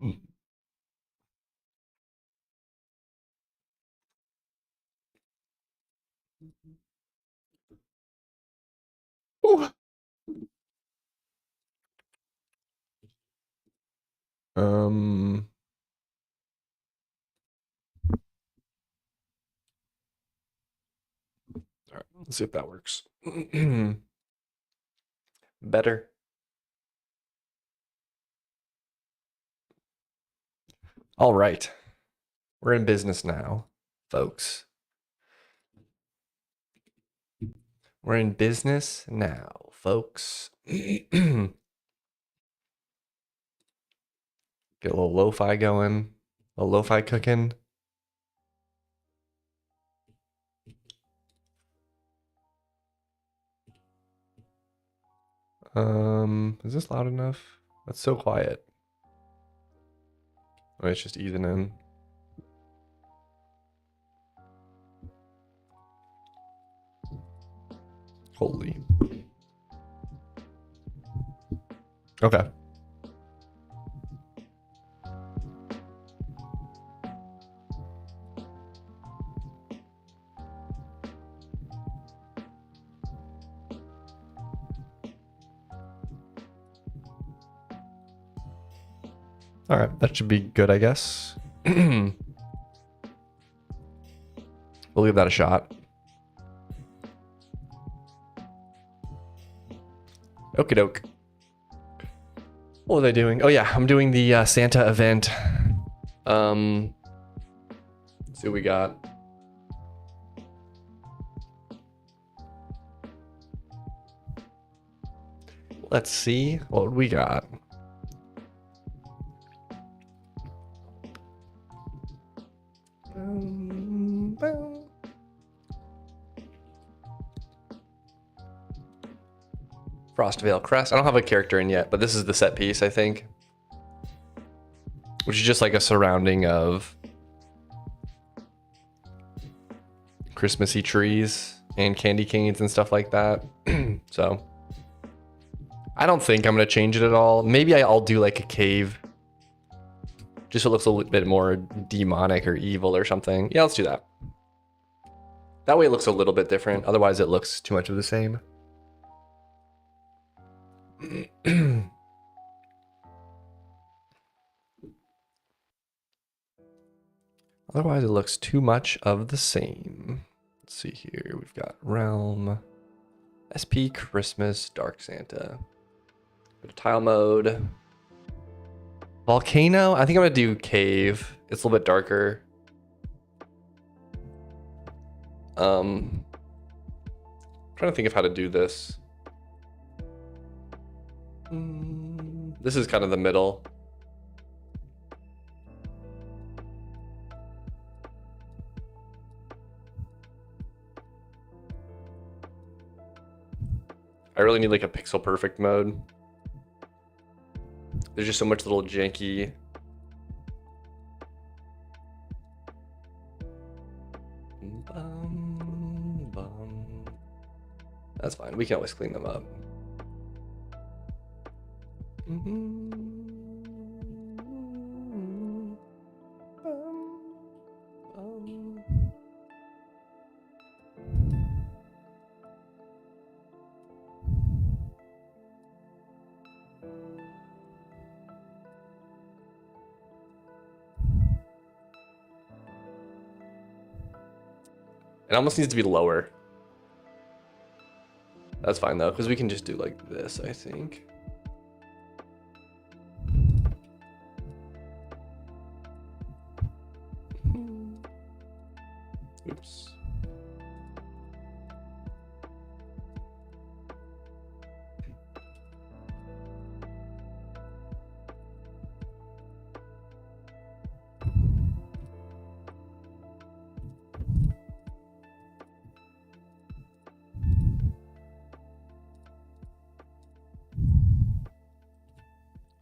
Ooh. All right, let's see if that works. Better. All right. We're in business now, folks. We're in business now, folks. Get a little lo-fi going, a little lo-fi cooking. Is this loud enough? That's so quiet. Oh, it's just easing in. Holy. Okay. All right, that should be good, I guess. We'll give that a shot. Okie doke. What was I doing? Oh yeah, I'm doing the Santa event. Let's see what we got. Let's see what we got. Frostvale Crest. I don't have a character in yet, but this is the set piece, I think. Which is just like a surrounding of Christmassy trees and candy canes and stuff like that. So I don't think I'm going to change it at all. Maybe I'll do like a cave. Just so it looks a little bit more demonic or evil or something. Yeah, let's do that. That way it looks a little bit different. Otherwise it looks too much of the same. Otherwise it looks too much of the same. Let's see here. We've got Realm, SP Christmas, Dark Santa. Go to tile mode. Volcano. I think I'm gonna do cave. It's a little bit darker. Trying to think of how to do this. This is kind of the middle. I really need like a pixel perfect mode. There's just so much little janky. That's fine. We can always clean them up. It almost needs to be lower. That's fine though, because we can just do like this, I think. Oops.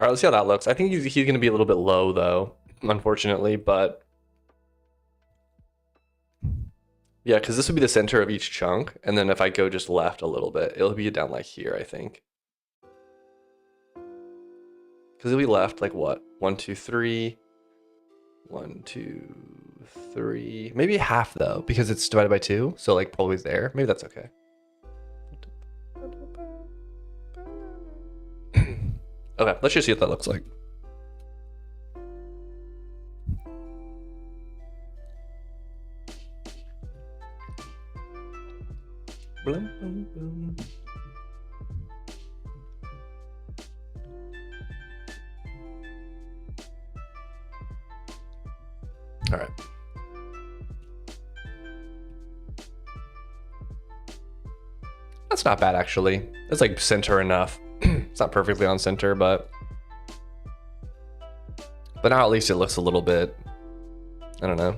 All right, let's see how that looks. I think he's going to be a little bit low though, unfortunately, but yeah, because this would be the center of each chunk. And then if I go just left a little bit, it'll be down like here, I think. Because we left like what? 1, 2, 3. 1, 2, 3. Maybe half though, because it's divided by 2. So like probably there. Maybe that's okay. Okay, let's just see what that looks like. Blum, blum, blum. All right. That's not bad actually. It's like center enough. It's not perfectly on center, but now at least it looks a little bit, I don't know.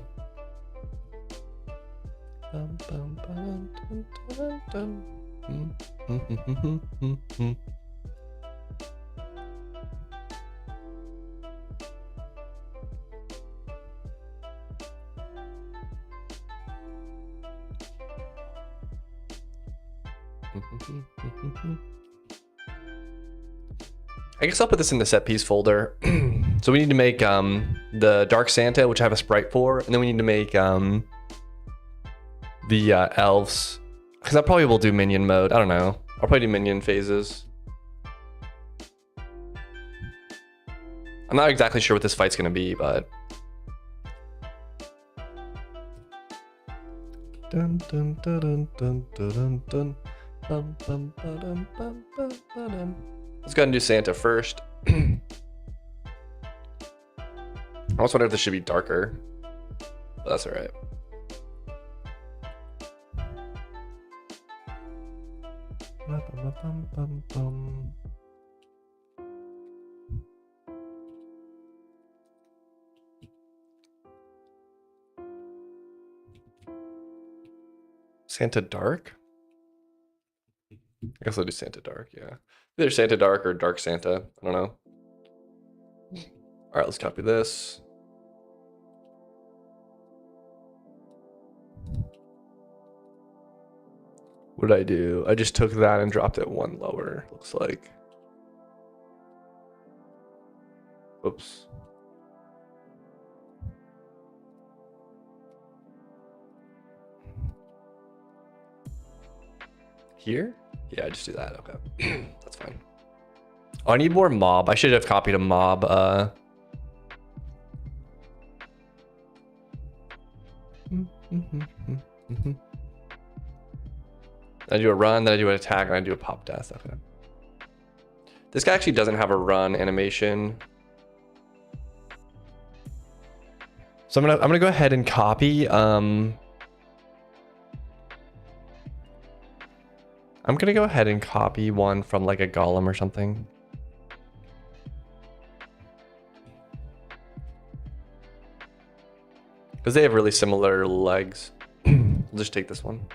I guess I'll put this in the set piece folder. So we need to make the Dark Santa, which I have a sprite for, and then we need to make the elves, because I probably will do minion mode. I don't know. I'll probably do minion phases. I'm not exactly sure what this fight's gonna be, but dun dun dun dun dun dun dun. Bum, bum, ba-dum, bum, bum, ba-dum. Let's go ahead and do Santa first. I almost wonder if this should be darker, but that's all right. Santa Dark? I guess I'll do Santa Dark, yeah. Either Santa Dark or Dark Santa. I don't know. All right, let's copy this. What did I do? I just took that and dropped it one lower, looks like. Oops. Here? Yeah, just do that. Okay. That's fine. Oh, I need more mob. I should have copied a mob. I do a run, then I do an attack, and I do a pop death. Okay. This guy actually doesn't have a run animation. So I'm gonna go ahead and copy. I'm gonna go ahead and copy one from like a golem or something. Because they have really similar legs. We'll just take this one.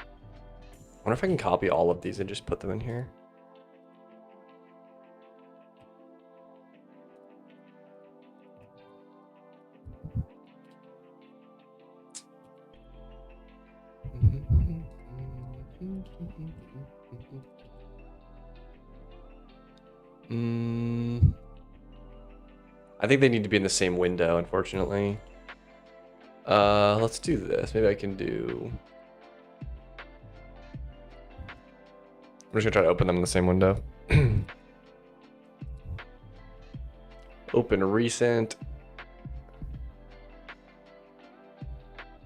I wonder if I can copy all of these and just put them in here. I think they need to be in the same window, unfortunately. Let's do this. Maybe I can do... I'm just gonna try to open them in the same window. Open recent.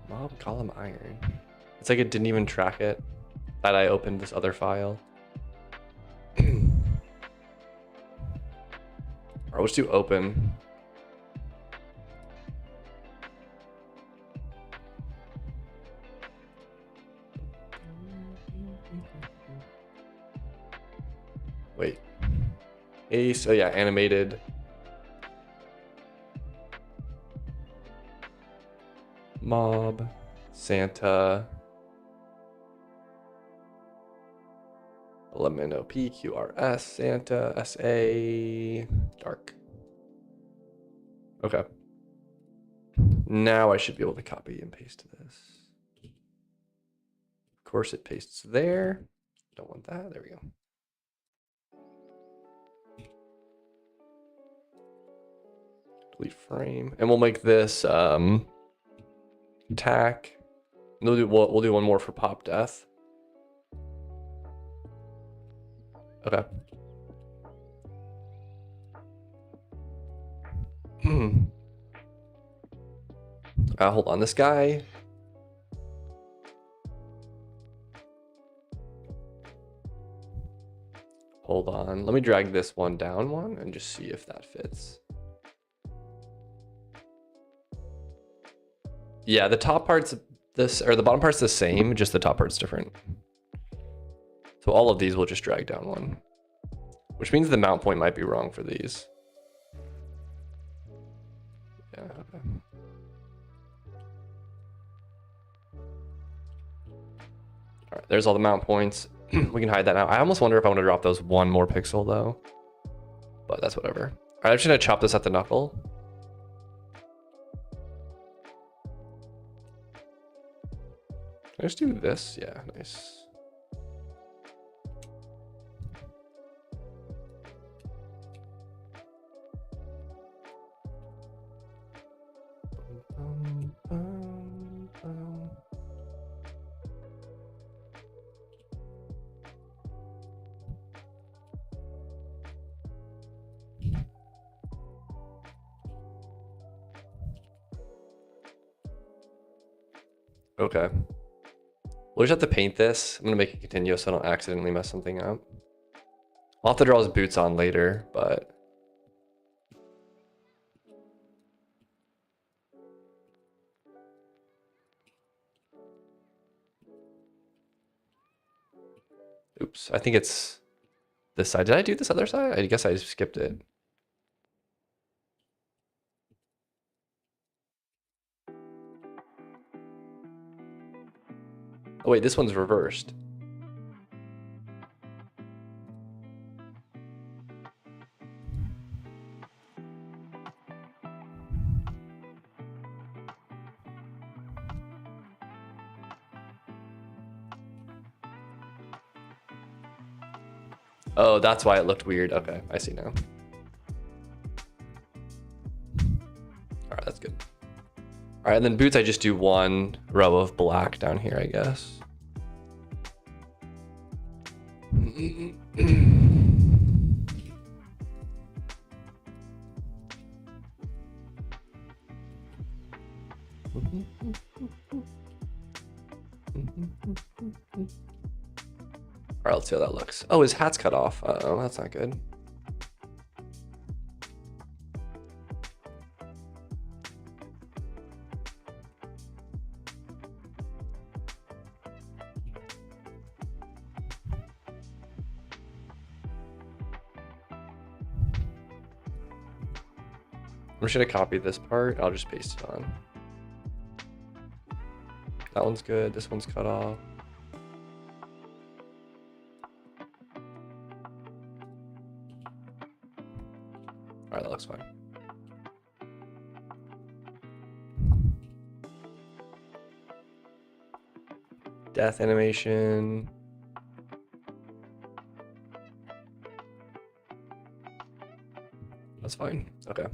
Mob column iron. It's like it didn't even track it that I opened this other file. Alright, let's do open. Wait. Ace, oh yeah, animated. Mob, Santa, Elemento PQRS, Santa, SA, Dark. Okay. Now I should be able to copy and paste this. Of course it pastes there. Don't want that. There we go. Delete frame. And we'll make this tack. We'll do one more for pop death. Okay. Hold on, this guy. Hold on, let me drag this one down one and just see if that fits. Yeah, the top part's the bottom part's the same, just the top part's different. So all of these will just drag down one, which means the mount point might be wrong for these. Yeah, okay. All right, there's all the mount points. We can hide that now. I almost wonder if I want to drop those one more pixel though, but that's whatever. All right, I'm just gonna chop this at the knuckle. Can I just do this? Yeah, nice. Okay. We'll just have to paint this. I'm gonna make it continuous so I don't accidentally mess something up. I'll have to draw his boots on later, but. Oops, I think it's this side. Did I do this other side? I guess I just skipped it. Oh wait, this one's reversed. Oh, that's why it looked weird. Okay, I see now. All right, that's good. All right, and then boots, I just do one row of black down here, I guess. All right, let's see how that looks. Oh, his hat's cut off. Uh-oh, that's not good. I'm just gonna copy this part. I'll just paste it on. That one's good. This one's cut off. All right, that looks fine. Death animation. That's fine. Okay.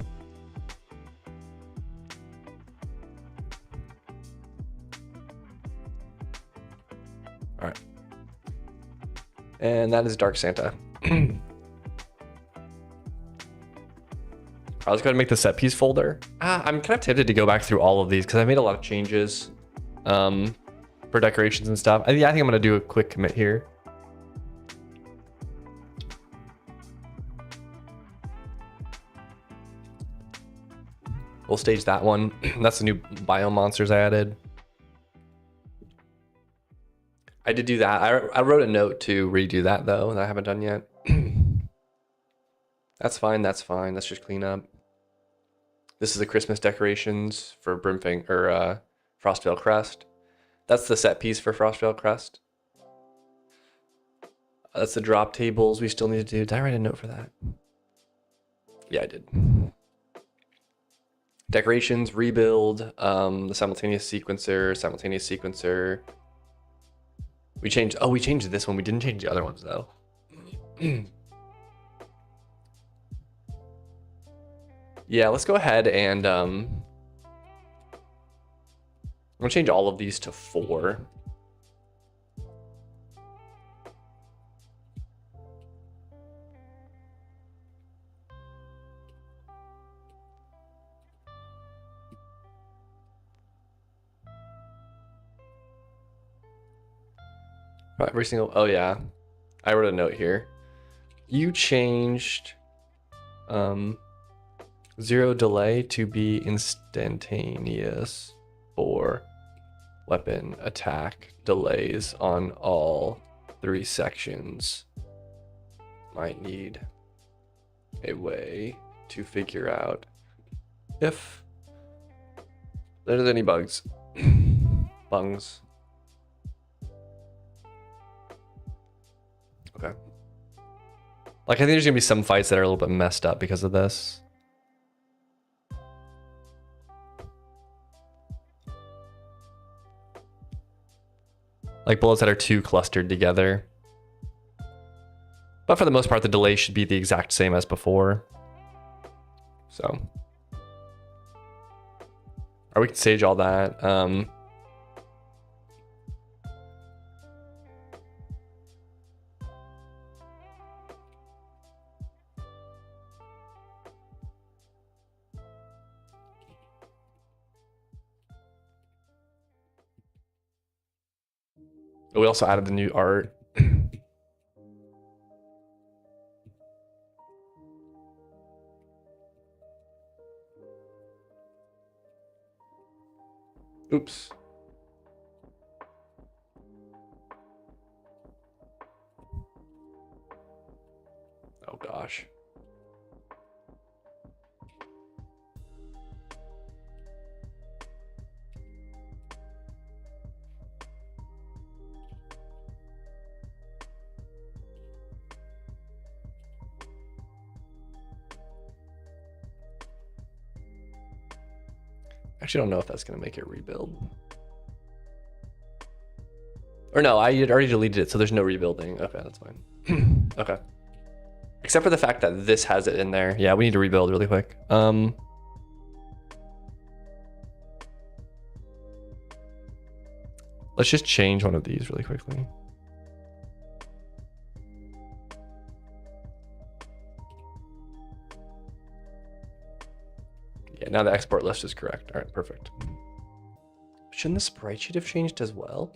All right. And that is Dark Santa. I was going to make the set piece folder. I'm kind of tempted to go back through all of these because I made a lot of changes for decorations and stuff. I think I'm going to do a quick commit here. We'll stage that one. That's the new biome monsters I added. I did do that. I wrote a note to redo that though, that I haven't done yet. That's fine. That's fine. Let's just clean up. This is the Christmas decorations for Brimfang or Frostvale Crest. That's the set piece for Frostvale Crest. That's the drop tables we still need to do. Did I write a note for that? Yeah, I did. Decorations, rebuild, the simultaneous sequencer. We changed this one. We didn't change the other ones though. Yeah, let's go ahead and I'm gonna change all of these to 4. Every single, oh yeah, I wrote a note here. You changed 0 delay to be instantaneous for weapon attack delays on all 3 sections. Might need a way to figure out if there's any bugs. Bungs. Okay. Like, I think there's gonna be some fights that are a little bit messed up because of this. Like bullets that are too clustered together. But for the most part, the delay should be the exact same as before. So. Or we can sage all that. We also added the new art. Oops. Oh gosh. Actually, I don't know if that's going to make it rebuild. Or no, I had already deleted it, so there's no rebuilding. Okay, that's fine. Okay. Except for the fact that this has it in there. Yeah, we need to rebuild really quick. Let's just change one of these really quickly. Yeah, now the export list is correct. All right, perfect. Shouldn't the sprite sheet have changed as well?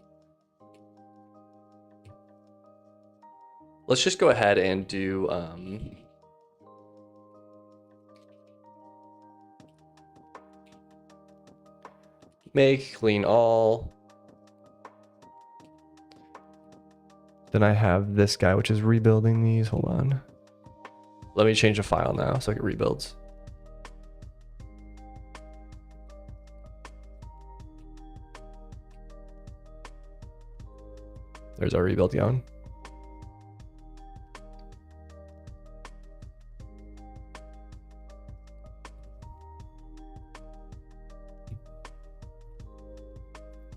Let's just go ahead and do make clean all. Then I have this guy, which is rebuilding these. Hold on. Let me change the file now so it rebuilds. There's our rebuild going.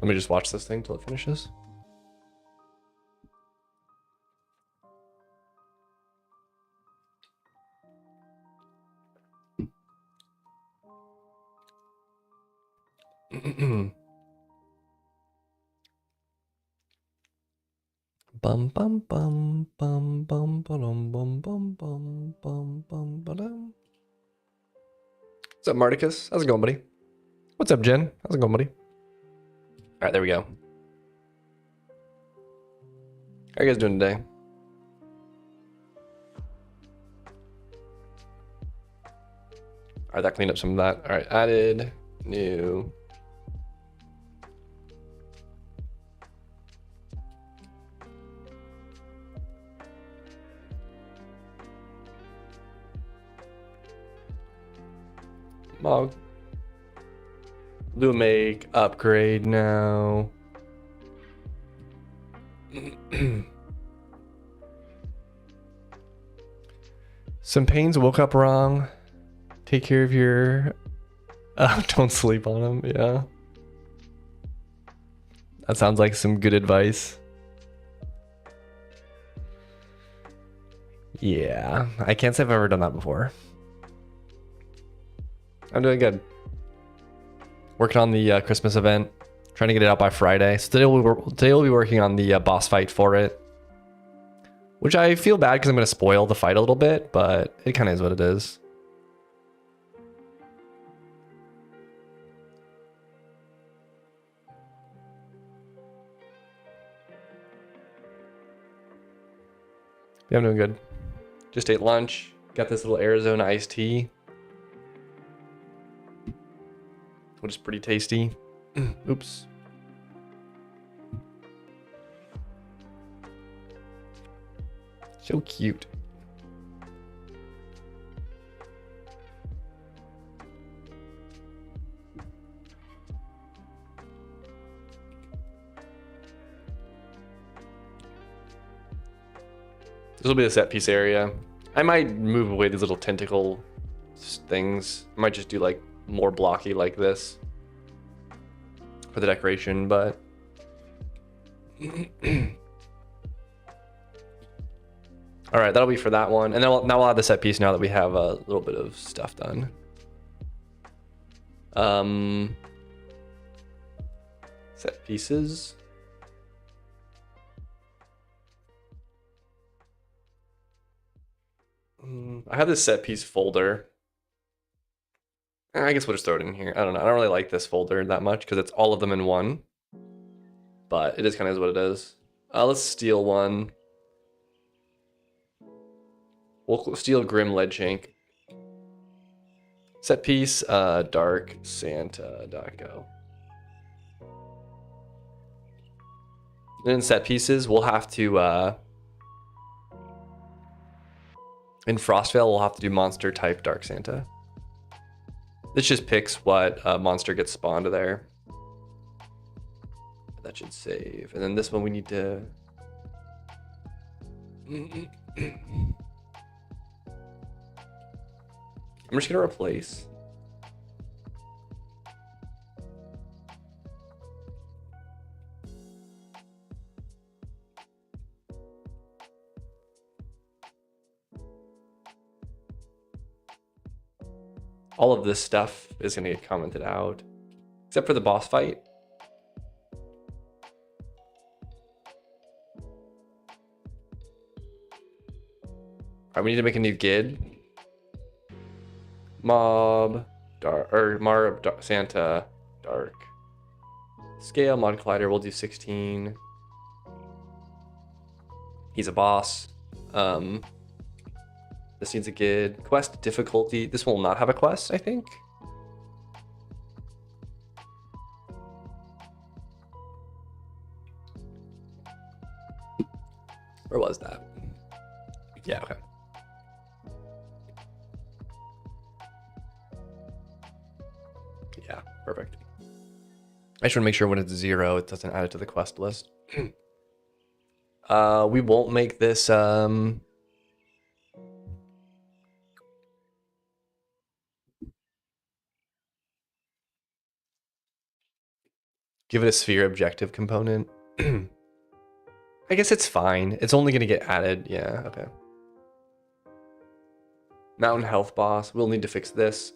Let me just watch this thing till it finishes. Bum bum bum bum bum bum bum bum bum bum bum bum. What's up, Marticus? How's it going, buddy? What's up, Jen? How's it going, buddy? All right, there we go. How are you guys doing today? All right, that cleaned up some of that. All right, added, new. Mog. Do a make upgrade now. Some pains woke up wrong. Take care of your... don't sleep on them, yeah. That sounds like some good advice. Yeah, I can't say I've ever done that before. I'm doing good. Working on the Christmas event, trying to get it out by Friday. So today we'll be working on the boss fight for it, which I feel bad because I'm going to spoil the fight a little bit, but it kind of is what it is. Yeah, I'm doing good. Just ate lunch. Got this little Arizona iced tea, which is pretty tasty. Oops. So cute. This will be the set piece area. I might move away these little tentacle things. I might just do like more blocky like this for the decoration, but all right, that'll be for that one. And then now we'll have the set piece now that we have a little bit of stuff done. Set pieces. I have this set piece folder. I guess we'll just throw it in here. I don't know. I don't really like this folder that much because it's all of them in one. But it is kind of is what it is. Let's steal one. We'll steal Grim Leadshank. Set piece, Dark Santa.go. Then set pieces, we'll have to in Frostvale, we'll have to do monster type Dark Santa. This just picks what monster gets spawned there. That should save. And then this one we need to... I'm just gonna replace. All of this stuff is gonna get commented out, except for the boss fight. All right, we need to make a new GID. Mob, dark, or Marb, dark, Santa, dark. Scale, mod collider, we'll do 16. He's a boss. This needs a GID. Quest difficulty. This will not have a quest, I think. Where was that? Yeah, okay. Yeah, perfect. I just want to make sure when it's 0, it doesn't add it to the quest list. We won't make this give it a sphere objective component. I guess it's fine. It's only going to get added. Yeah, okay. Mountain health boss. We'll need to fix this.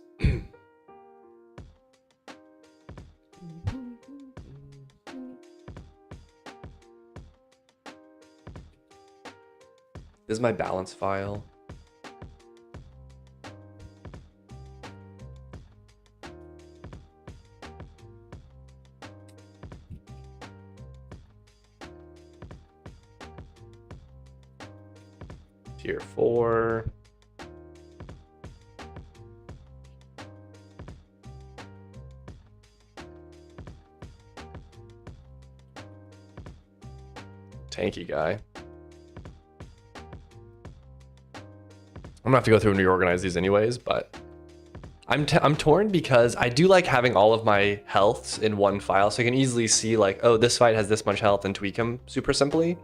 This is my balance file. Tier 4. Tanky guy. I'm gonna have to go through and reorganize these anyways, but I'm torn because I do like having all of my healths in one file, so I can easily see like, oh, this fight has this much health and tweak them super simply.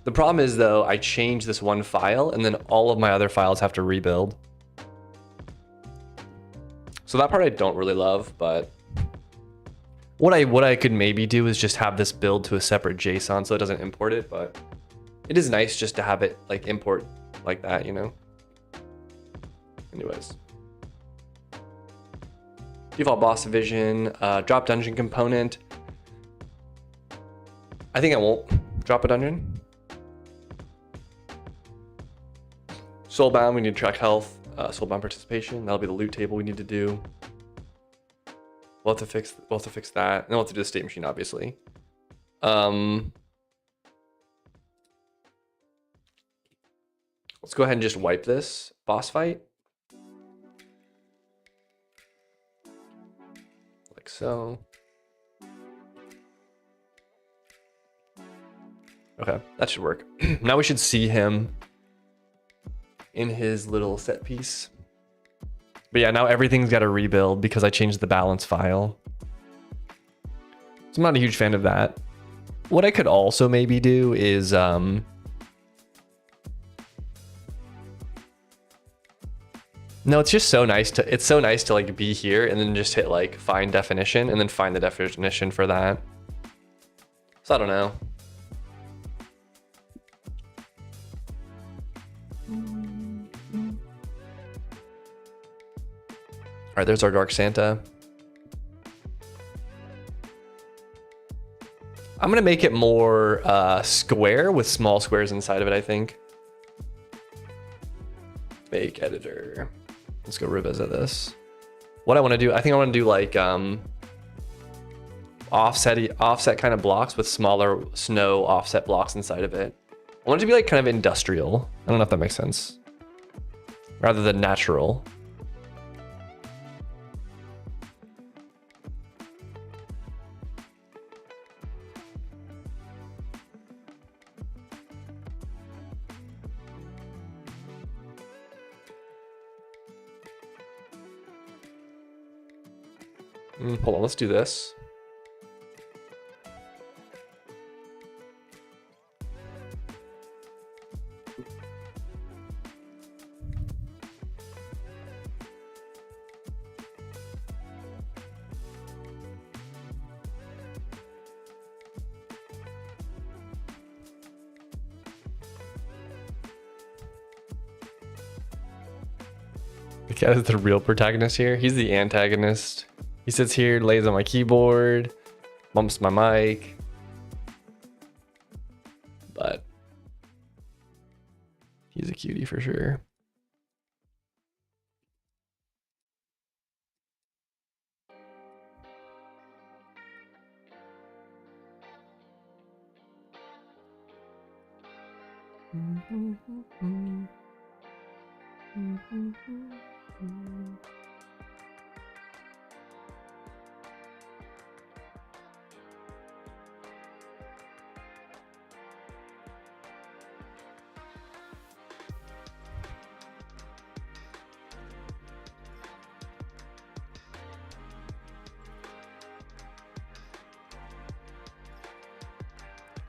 The problem is though, I change this one file and then all of my other files have to rebuild. So that part I don't really love, but what I could maybe do is just have this build to a separate JSON so it doesn't import it, but it is nice just to have it like import like that, you know? Anyways. Default boss division, drop dungeon component. I think I won't drop a dungeon. Soulbound, we need to track health. Soulbound participation, that'll be the loot table we need to do. We'll have to fix that. And then we'll have to do the state machine, obviously. Let's go ahead and just wipe this boss fight. Like so. Okay, that should work. Now we should see him in his little set piece. But yeah, now everything's got to rebuild because I changed the balance file. So I'm not a huge fan of that. What I could also maybe do is no, it's just so nice to like be here and then just hit like find definition and then find the definition for that. So I don't know. All right, there's our Dark Santa. I'm gonna make it more square with small squares inside of it, I think. Make editor. Let's go revisit this. What I want to do, I think I want to do like offset kind of blocks with smaller snow offset blocks inside of it. I want it to be like kind of industrial. I don't know if that makes sense. Rather than natural. Hold on, let's do this. The cat is the real protagonist here. He's the antagonist. He sits here, lays on my keyboard, bumps my mic. But he's a cutie for sure.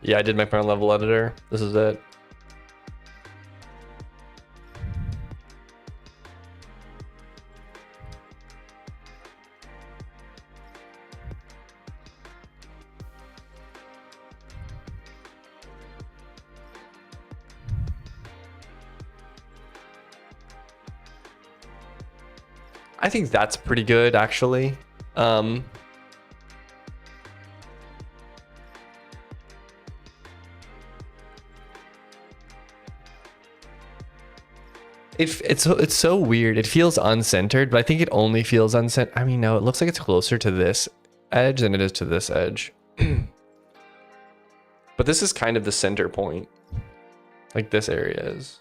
Yeah, I did make my own level editor. This is it. I think that's pretty good, actually. It's so weird. It feels uncentered, but I think it only feels uncentered. I mean, no, it looks like it's closer to this edge than it is to this edge. But this is kind of the center point. Like this area is.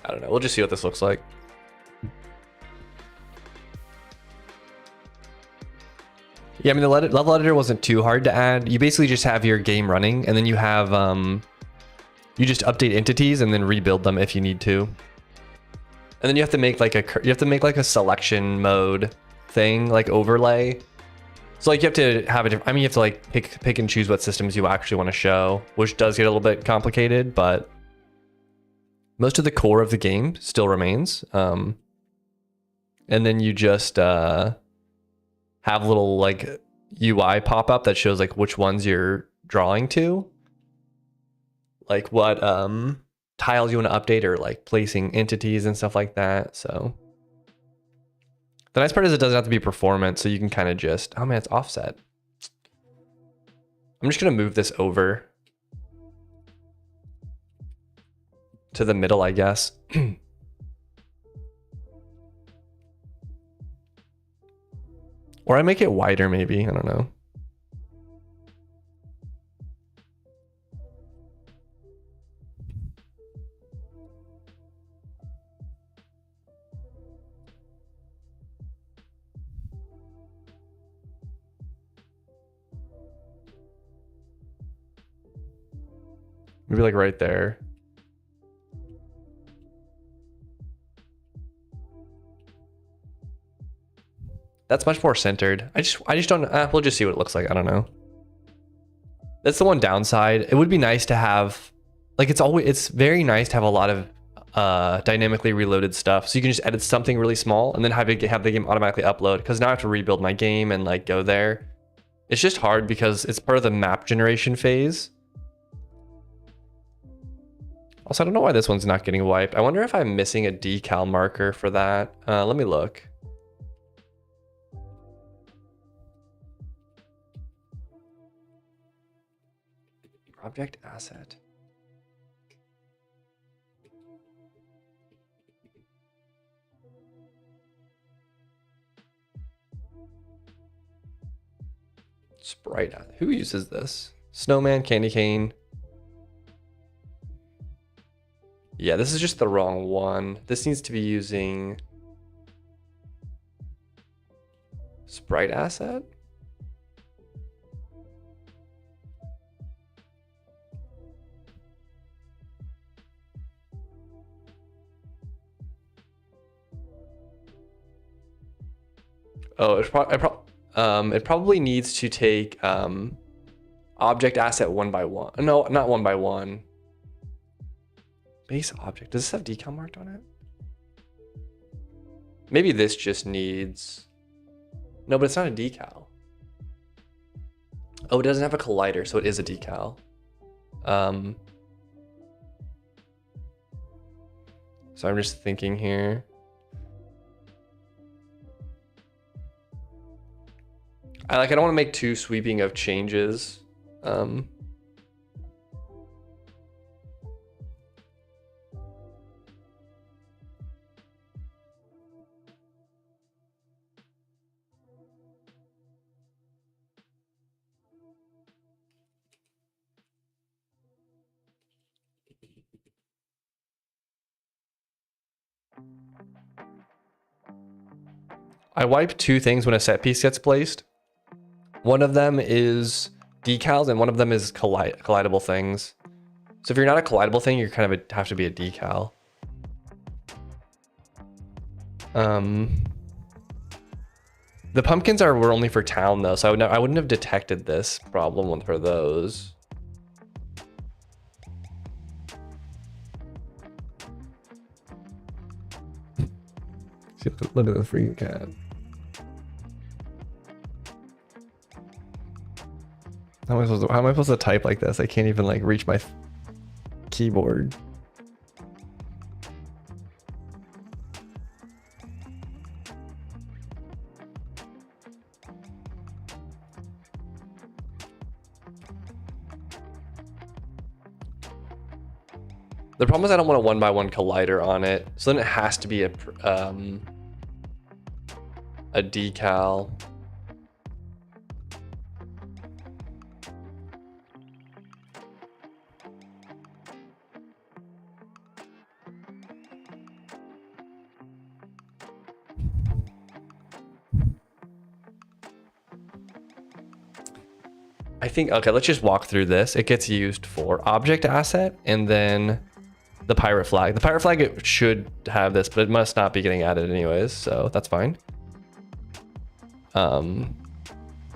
I don't know. We'll just see what this looks like. Yeah, I mean, the level editor wasn't too hard to add. You basically just have your game running, and then you have, you just update entities and then rebuild them if you need to. And then you have to make like a selection mode thing, like overlay. So like you have to have I mean, you have to like pick and choose what systems you actually want to show, which does get a little bit complicated, but most of the core of the game still remains. And then you just have little like UI pop up that shows like which ones you're drawing to. like what tiles you want to update or like placing entities and stuff like that. So the nice part is it doesn't have to be performance, so you can kind of just, oh man, it's offset. I'm just gonna move this over to the middle, I guess. Or I make it wider maybe, I don't know. Maybe like right there. That's much more centered. I just don't, we'll just see what it looks like. I don't know. That's the one downside. It would be nice to have, like it's very nice to have a lot of dynamically reloaded stuff. So you can just edit something really small and then have the game automatically upload. Because now I have to rebuild my game and like go there. It's just hard because it's part of the map generation phase. Also, I don't know why this one's not getting wiped. I wonder if I'm missing a decal marker for that. Let me look. Object asset. Sprite. Who uses this? Snowman, candy cane. Yeah, this is just the wrong one. This needs to be using sprite asset. Oh, it probably needs to take object asset one by one. No, not one by one. Base object. Does this have decal marked on it? Maybe this just needs. No, but it's not a decal. Oh, it doesn't have a collider, so it is a decal. So I'm just thinking here. I don't want to make too sweeping of changes. I wipe two things when a set piece gets placed. One of them is decals and one of them is collidable things. So if you're not a collidable thing, you're kind of have to be a decal. The pumpkins were only for town though, so I wouldn't have detected this problem for those. Look at the freaking cat. How am I supposed to type like this? I can't even like reach my keyboard. The problem is I don't want a one by one collider on it, so then it has to be a decal. I think, okay, let's just walk through this. It gets used for object asset and then the pirate flag. The pirate flag, it should have this, but it must not be getting added anyways, so that's fine. Then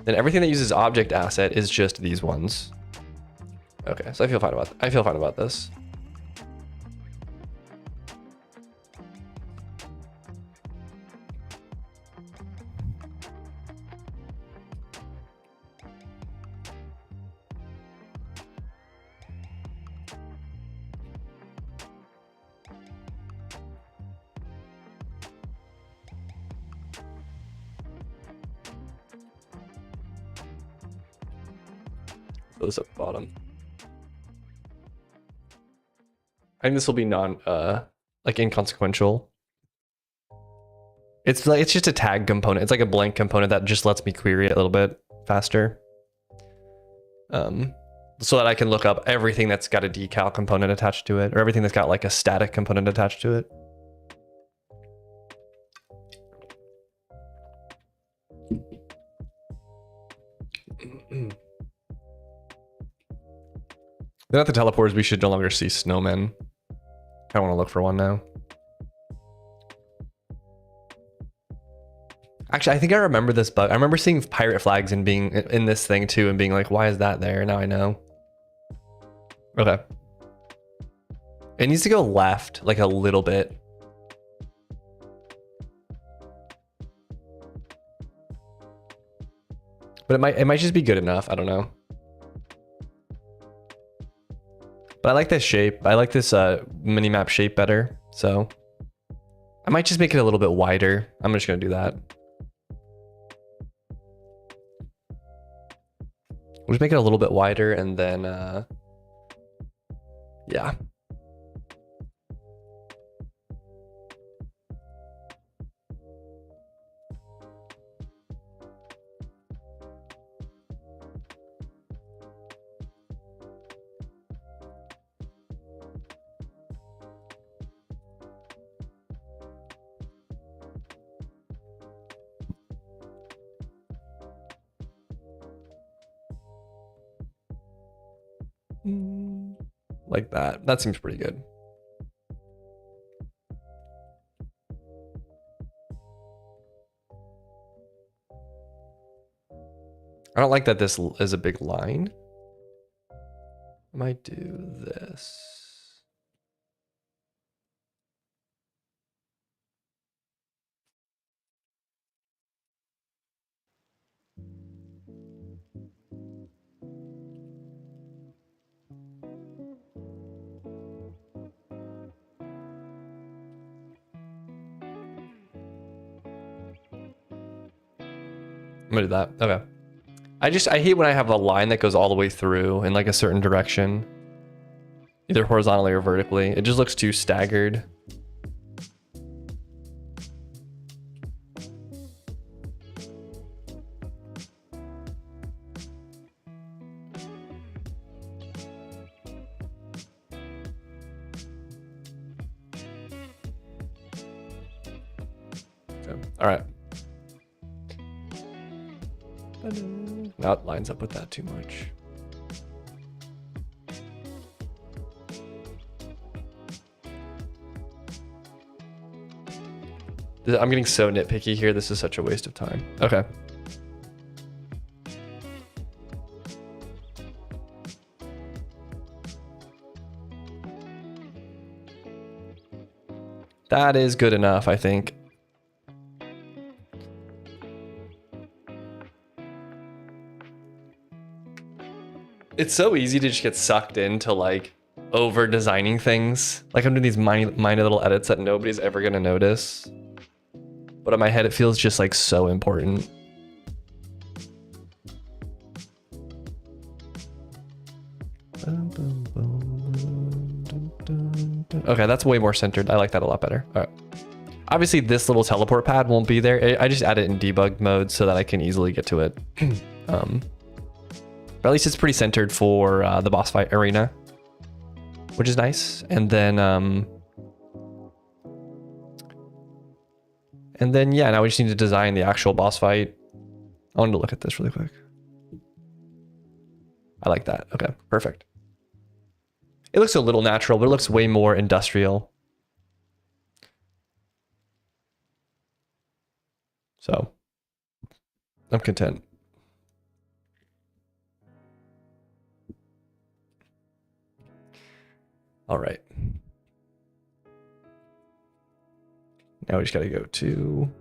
everything that uses object asset is just these ones. Okay, so I feel fine about this. those up the bottom. I think this will be like inconsequential. It's just a tag component. It's like a blank component that just lets me query it a little bit faster. So that I can look up everything that's got a decal component attached to it, or everything that's got like a static component attached to it. Then at the teleporters, we should no longer see snowmen. I want to look for one now. Actually, I think I remember this bug. I remember seeing pirate flags and being in this thing too, and being like, why is that there? Now I know. Okay. It needs to go left like a little bit. But it might just be good enough. I don't know. But I like this shape. I like this mini map shape better. So I might just make it a little bit wider. I'm just gonna do that. We'll just make it a little bit wider, and then yeah. Like that. That seems pretty good. I don't like that this is a big line. I might do this. I'm gonna do that. Okay. I hate when I have a line that goes all the way through in like a certain direction, either horizontally or vertically. It just looks too staggered. Okay. All right. Now it lines up with that too much. I'm getting so nitpicky here. This is such a waste of time. Okay. That is good enough, I think. It's so easy to just get sucked into like over designing things. Like I'm doing these minor little edits that nobody's ever gonna notice. But in my head, it feels just like so important. Okay, that's way more centered. I like that a lot better. All right. Obviously, this little teleport pad won't be there. I just add it in debug mode so that I can easily get to it. But at least it's pretty centered for the boss fight arena, which is nice. And then yeah, now we just need to design the actual boss fight. I wanted to look at this really quick. I like that. Okay, perfect. It looks a little natural, but it looks way more industrial. So I'm content. All right. Now we just got to go to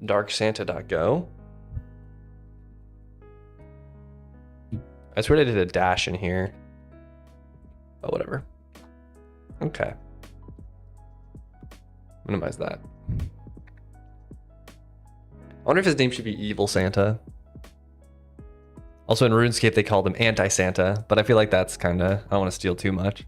darksanta.go. I swear I did a dash in here. Oh, whatever. Okay. Minimize that. I wonder if his name should be Evil Santa. Also in RuneScape, they called him Anti-Santa, but I feel like that's kind of, I don't want to steal too much.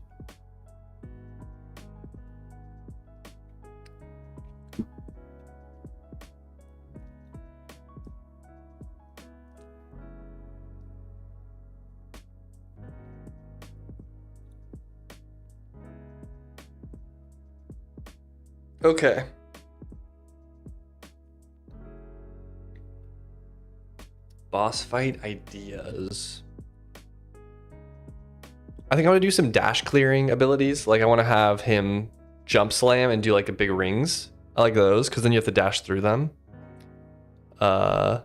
Okay. Boss fight ideas. I think I want to do some dash clearing abilities. Like I want to have him jump slam and do like a big rings. I like those because then you have to dash through them. I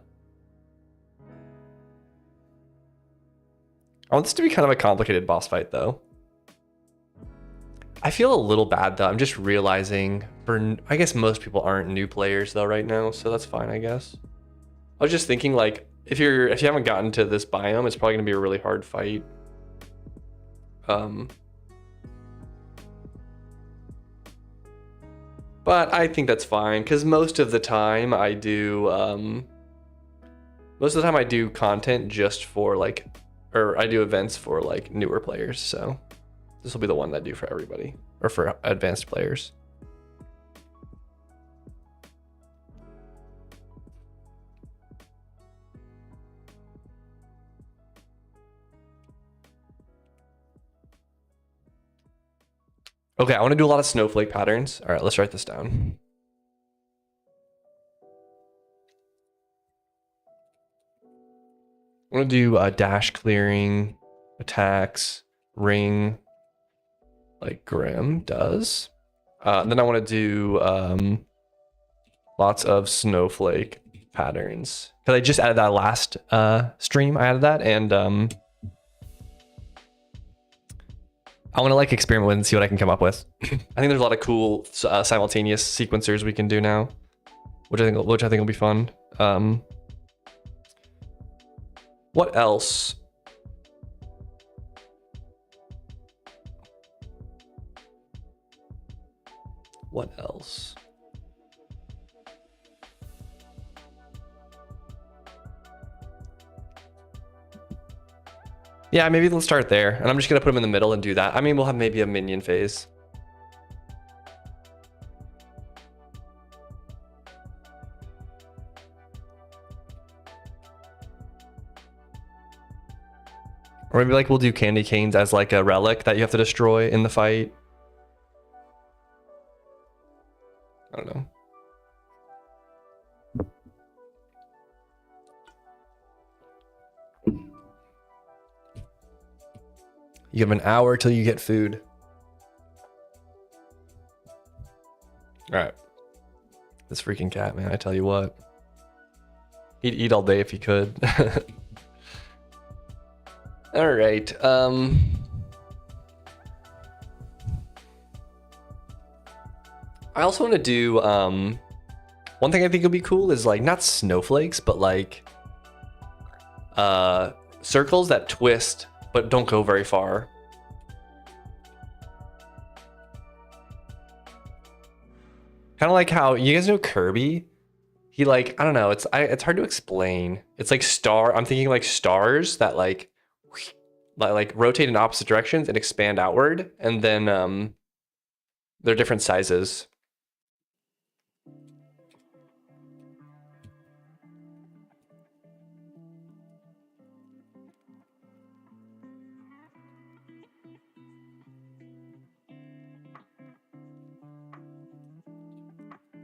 want this to be kind of a complicated boss fight though. I feel a little bad though. I'm just realizing I guess most people aren't new players though right now, so that's fine, I guess. I was just thinking like if you haven't gotten to this biome, it's probably gonna be a really hard fight. But I think that's fine because most of the time I do content just for like, or I do events for like newer players. So this will be the one that I do for everybody or for advanced players. Okay, I want to do a lot of snowflake patterns. All right, let's write this down. I want to do dash clearing, attacks, ring, like Grim does. Then I want to do lots of snowflake patterns. Because I just added that last stream. I added that, and I want to like experiment with and see what I can come up with. I think there's a lot of cool simultaneous sequencers we can do now, which I think will be fun. What else? What else? Yeah, maybe let's start there. And I'm just gonna put them in the middle and do that. I mean, we'll have maybe a minion phase. Or maybe like we'll do candy canes as like a relic that you have to destroy in the fight. I don't know. You have an hour till you get food. All right. This freaking cat, man, I tell you what. He'd eat all day if he could. All right. I also want to do one thing I think would be cool is like not snowflakes, but like circles that twist but don't go very far. Kind of like how you guys know Kirby. He like, I don't know, it's hard to explain. It's like I'm thinking like stars that like rotate in opposite directions and expand outward, and then they're different sizes.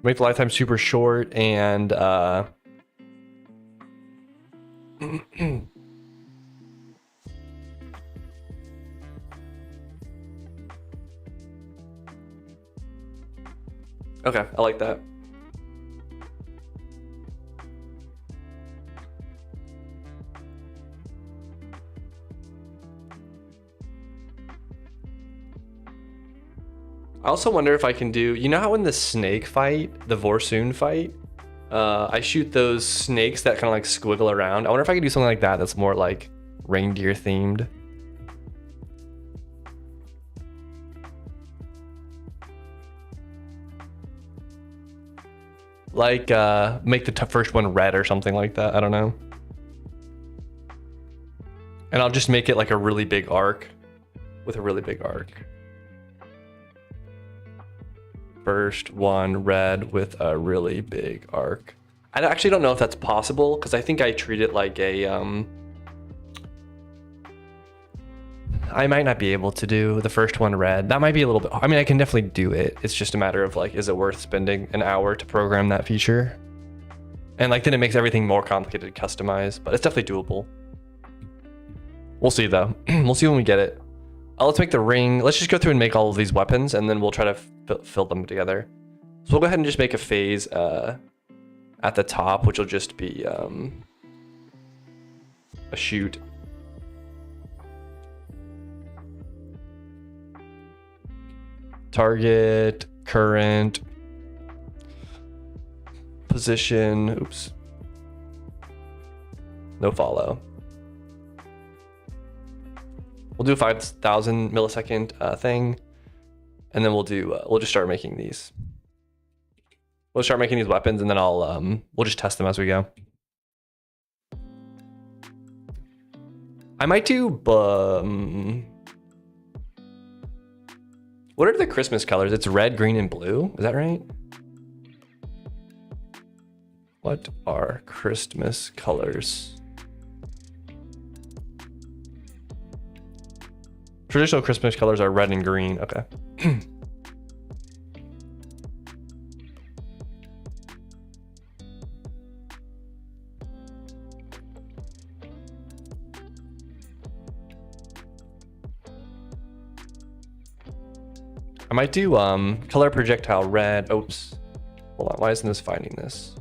Make the lifetime super short and okay, I like that. I also wonder if I can do, you know how in the snake fight, the Vorsoon fight, I shoot those snakes that kind of like squiggle around. I wonder if I could do something like that that's more like reindeer themed. Like make the first one red or something like that. I don't know. And I'll just make it like a really big arc with a really big arc. First one red with a really big arc. I actually don't know if that's possible because I think I treat it like a I might not be able to do the first one red. That might be a little bit, I mean, I can definitely do it. It's just a matter of like, is it worth spending an hour to program that feature? And like, then it makes everything more complicated to customize, but it's definitely doable. We'll see though. We'll see when we get it. Let's make the ring. Let's just go through and make all of these weapons and then we'll try to fill them together. So we'll go ahead and just make a phase at the top, which will just be a shoot. Target, current, position, oops. No follow. We'll do a 5,000 millisecond thing. And then we'll just start making these. We'll start making these weapons and then we'll just test them as we go. I might do, what are the Christmas colors? It's red, green, and blue. Is that right? What are Christmas colors? Traditional Christmas colors are red and green. Okay. I might do color projectile red. Oops. Hold on. Why isn't this finding this?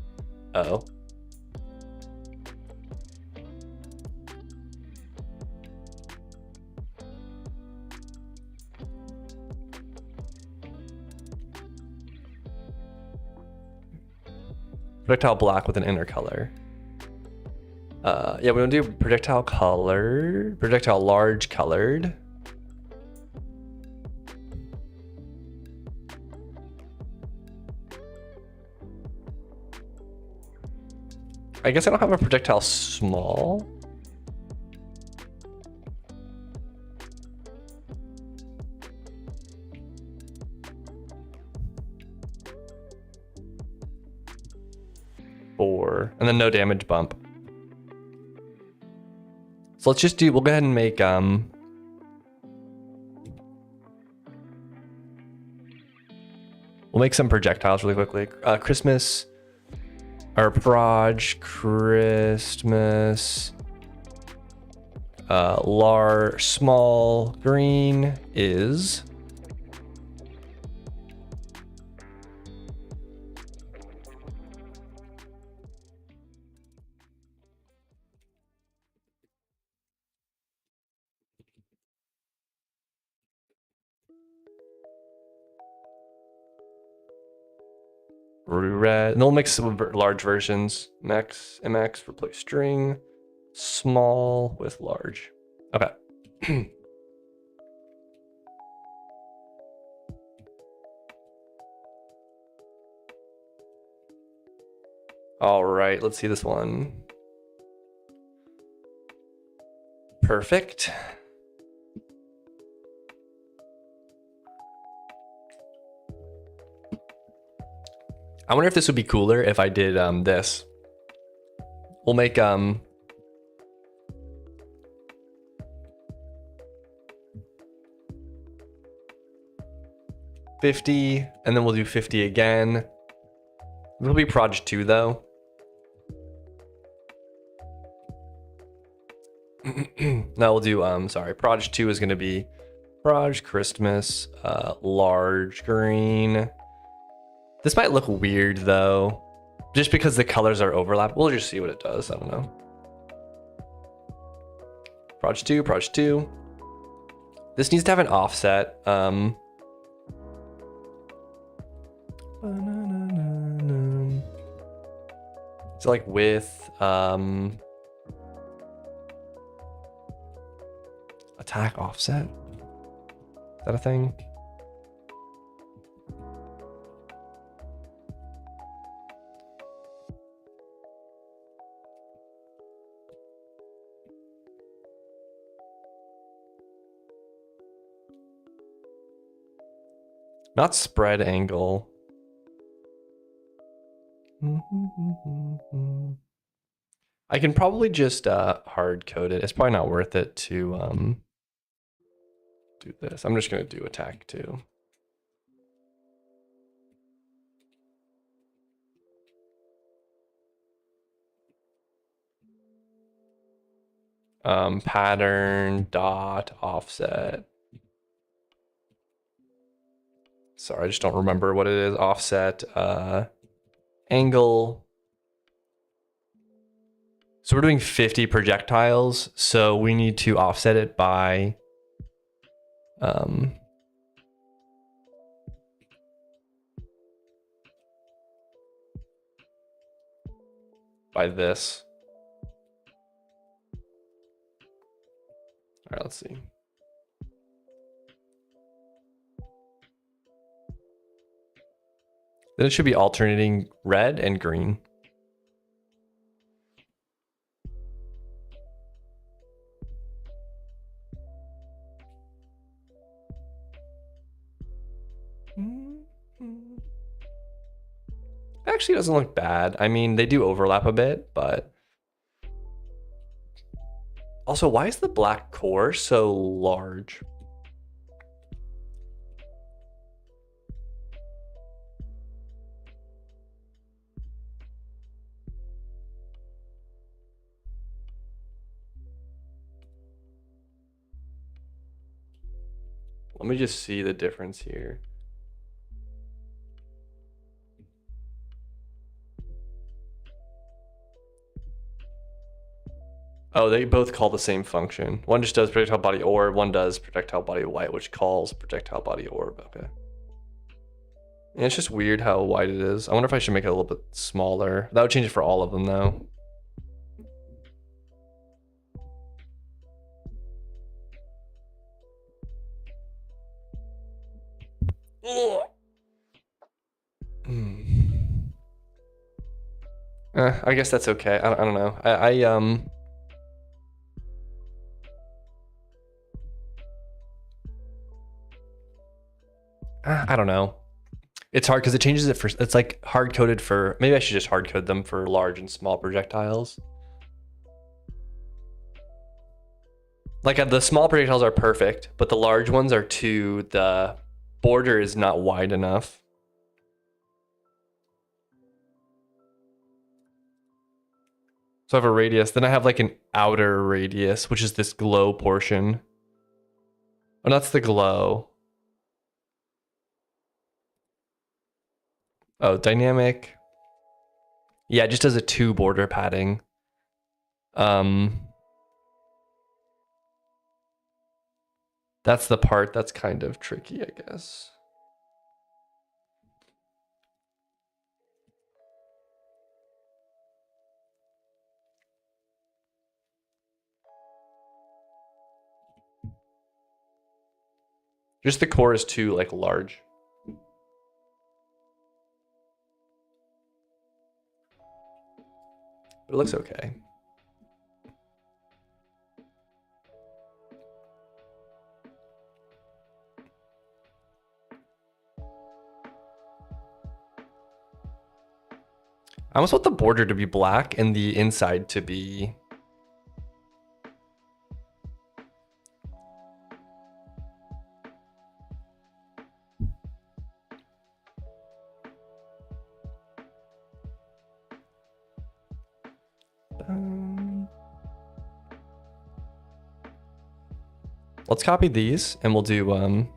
Oh. Projectile black with an inner color. Yeah, we want to do projectile color, projectile large colored. I guess I don't have a projectile small. Four, and then no damage bump. So let's just do, we'll go ahead and make, we'll make some projectiles really quickly. Christmas, or Proj, Christmas, small, green is red, and we'll mix some large versions. MX, replace string, small with large. Okay. All right, let's see this one. Perfect. I wonder if this would be cooler if I did this. We'll make 50, and then we'll do 50 again. It'll be Proj 2 though. No, we'll do sorry, Proj 2 is gonna be Proj Christmas, large green. This might look weird though, just because the colors are overlap. We'll just see what it does. I don't know. Proj 2, Proj 2. This needs to have an offset. So like with attack offset. Is that a thing? Not spread angle. I can probably just hard code it. It's probably not worth it to do this. I'm just gonna do attack too. Pattern dot offset. Sorry, I just don't remember what it is. Offset angle. So we're doing 50 projectiles, so we need to offset it by this. All right, let's see. Then it should be alternating red and green. Actually doesn't look bad. I mean, they do overlap a bit, but also, why is the black core so large? Let me just see the difference here. Oh, they both call the same function. One just does projectile body orb, one does projectile body white, which calls projectile body orb. Okay. And it's just weird how wide it is. I wonder if I should make it a little bit smaller. That would change it for all of them though. I guess that's okay. I don't know. I don't know. It's hard because it changes it for, it's like hard coded for, maybe I should just hard code them for large and small projectiles. Like the small projectiles are perfect, but the large ones are too, the border is not wide enough. So I have a radius, then I have like an outer radius, which is this glow portion. Oh, that's the glow. Oh, dynamic. Yeah, it just does a 2 border padding. That's the part that's kind of tricky, I guess. Just the core is too like large. But it looks okay. I almost want the border to be black and the inside to be let's copy these and we'll do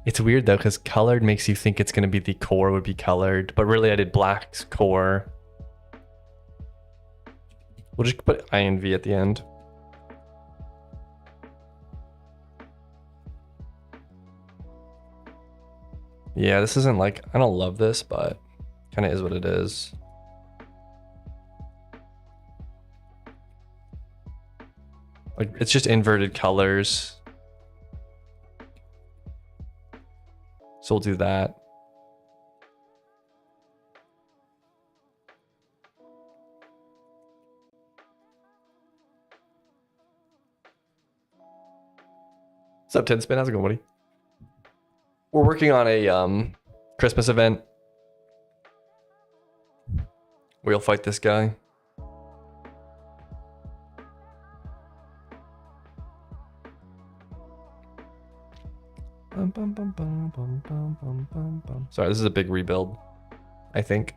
it's weird though because colored makes you think it's going to be the core would be colored, but really I did black core. We'll just put INV at the end. Yeah, this isn't like, I don't love this, but kind of is what it is. Like it's just inverted colors. So we'll do that. What's up, 10 Spin? How's it going, buddy? We're working on a Christmas event. We'll fight this guy. Sorry, this is a big rebuild, I think.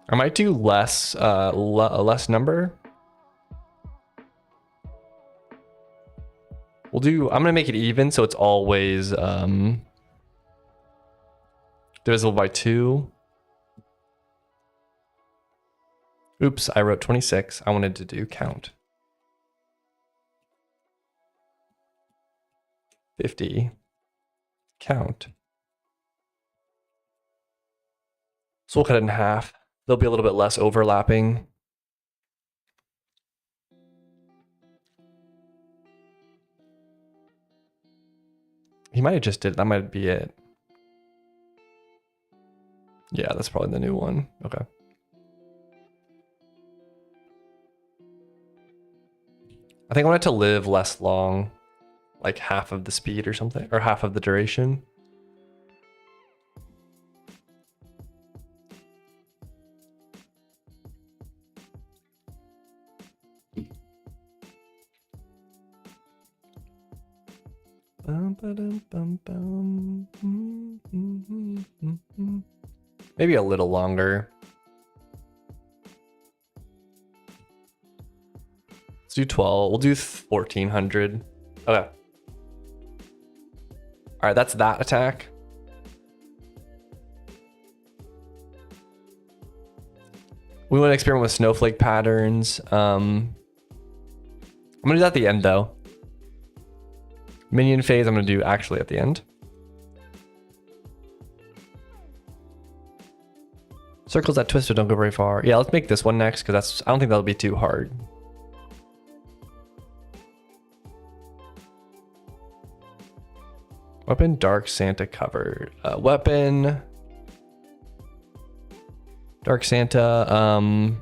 I might do less less number. We'll do, I'm gonna make it even so it's always divisible by 2. Oops, I wrote 26. I wanted to do count. 50. Count. So we'll cut it in half. There'll be a little bit less overlapping. He might have just did, that might be it. Yeah, that's probably the new one. Okay. I think I want it to live less long, like half of the speed or something, or half of the duration. Maybe a little longer. Let's do 12. We'll do 1400. Okay. All right, that's that attack. We want to experiment with snowflake patterns. I'm gonna do that at the end though. Minion phase I'm gonna do actually at the end. Circles that twist but don't go very far. Yeah, let's make this one next because I don't think that'll be too hard. Weapon, Dark Santa covered. Weapon, Dark Santa,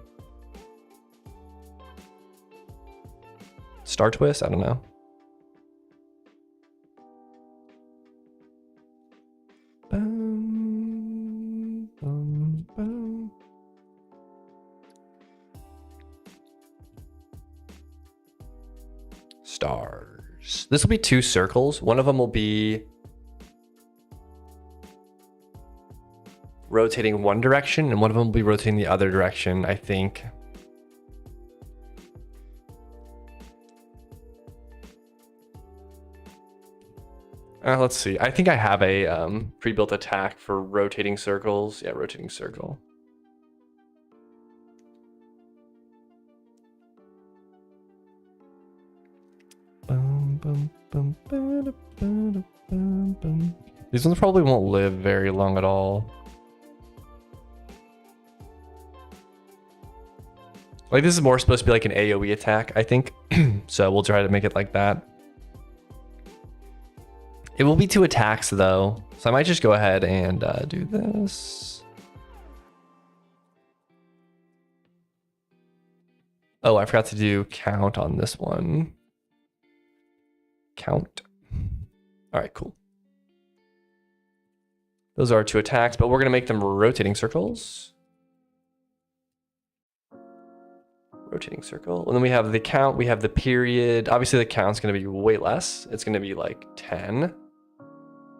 Star Twist, I don't know. Stars. This will be 2 circles. One of them will be rotating one direction and one of them will be rotating the other direction, I think. Let's see. I think I have a pre-built attack for rotating circles. Yeah, rotating circle. These ones probably won't live very long at all. Like this is more supposed to be like an AoE attack, I think. So we'll try to make it like that. It will be 2 attacks though. So I might just go ahead and do this. Oh, I forgot to do count on this one. Count. All right, cool. Those are 2 attacks, but we're gonna make them rotating circles. Rotating circle. And then we have the count, we have the period. Obviously the count's gonna be way less. It's gonna be like 10. And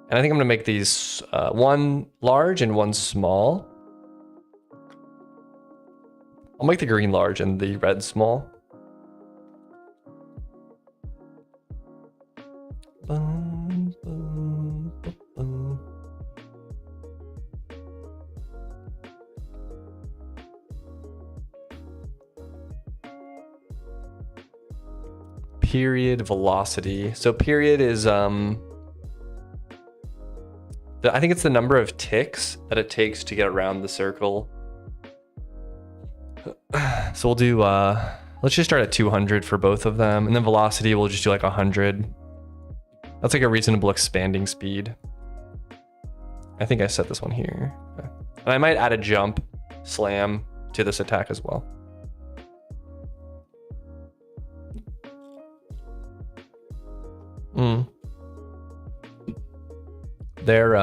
I think I'm gonna make these one large and one small. I'll make the green large and the red small. Period velocity. So period is I think it's the number of ticks that it takes to get around the circle. So we'll do Let's just start at 200 for both of them. And then velocity, we'll just do like 100. That's like a reasonable expanding speed. I think I set this one here. Okay. And I might add a jump slam to this attack as well. They're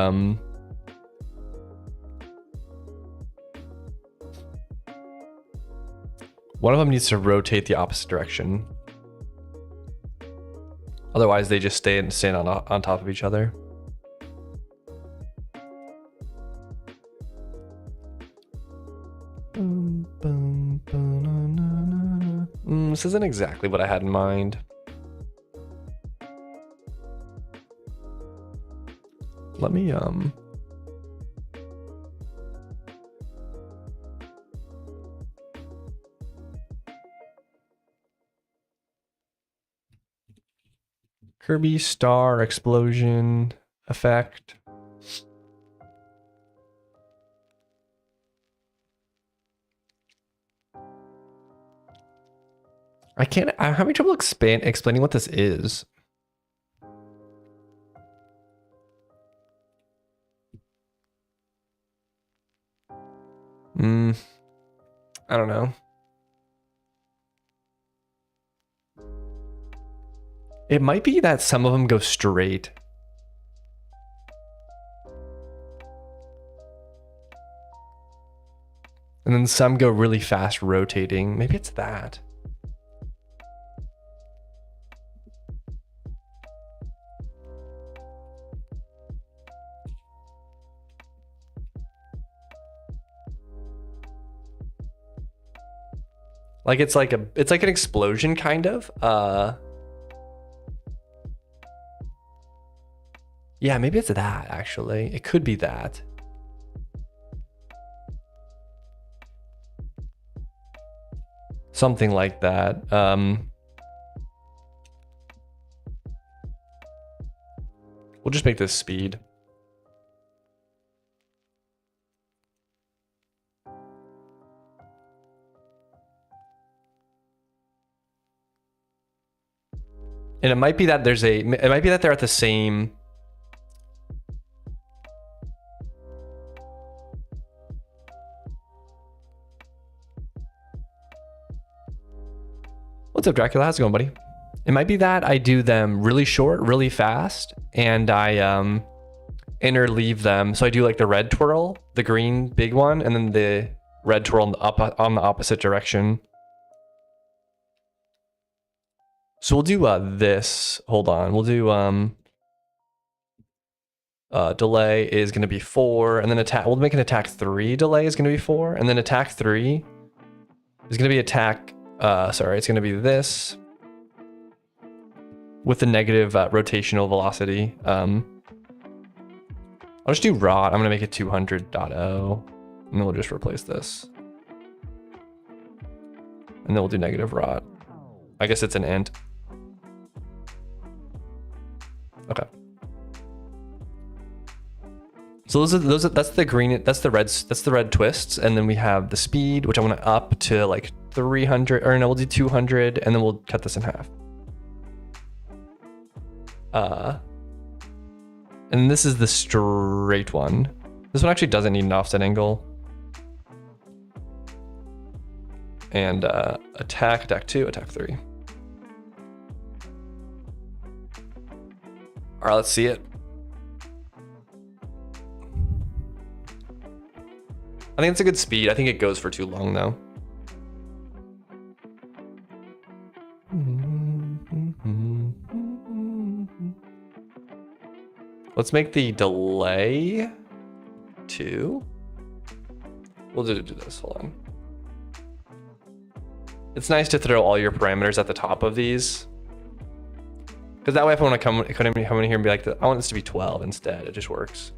one of them needs to rotate the opposite direction. Otherwise, they just stand on top of each other. This isn't exactly what I had in mind. Let me Kirby star explosion effect. I'm having trouble explaining what this is. I don't know. It might be that some of them go straight. And then some go really fast rotating. Maybe it's that. Like it's like an explosion kind of. Yeah, maybe it's that actually. It could be that. Something like that. We'll just make this speed. And it might be that it might be that they're at the same. What's up, Dracula? How's it going, buddy? It might be that I do them really short, really fast, and I interleave them. So I do like the red twirl, the green big one, and then the red twirl on the opposite direction. So we'll do this. Hold on. We'll do delay is going to be 4, and then attack. We'll make an attack 3 delay is going to be 4, and then attack 3 is going to be attack. Sorry, it's going to be this with the negative rotational velocity. I'll just do rot. I'm going to make it 200.0, and then we'll just replace this, and then we'll do negative rot. I guess it's an int. Okay. So that's the green, that's the red twists, and then we have the speed, which I want to up to like 300, or no, we'll do 200, and then we'll cut this in half. And this is the straight one. This one actually doesn't need an offset angle. And attack 2, attack 3. All right, let's see it. I think it's a good speed. I think it goes for too long though. Let's make the delay 2. We'll do this. Hold on. It's nice to throw all your parameters at the top of these, because that way if I want to come in here and be like, I want this to be 12 instead, it just works.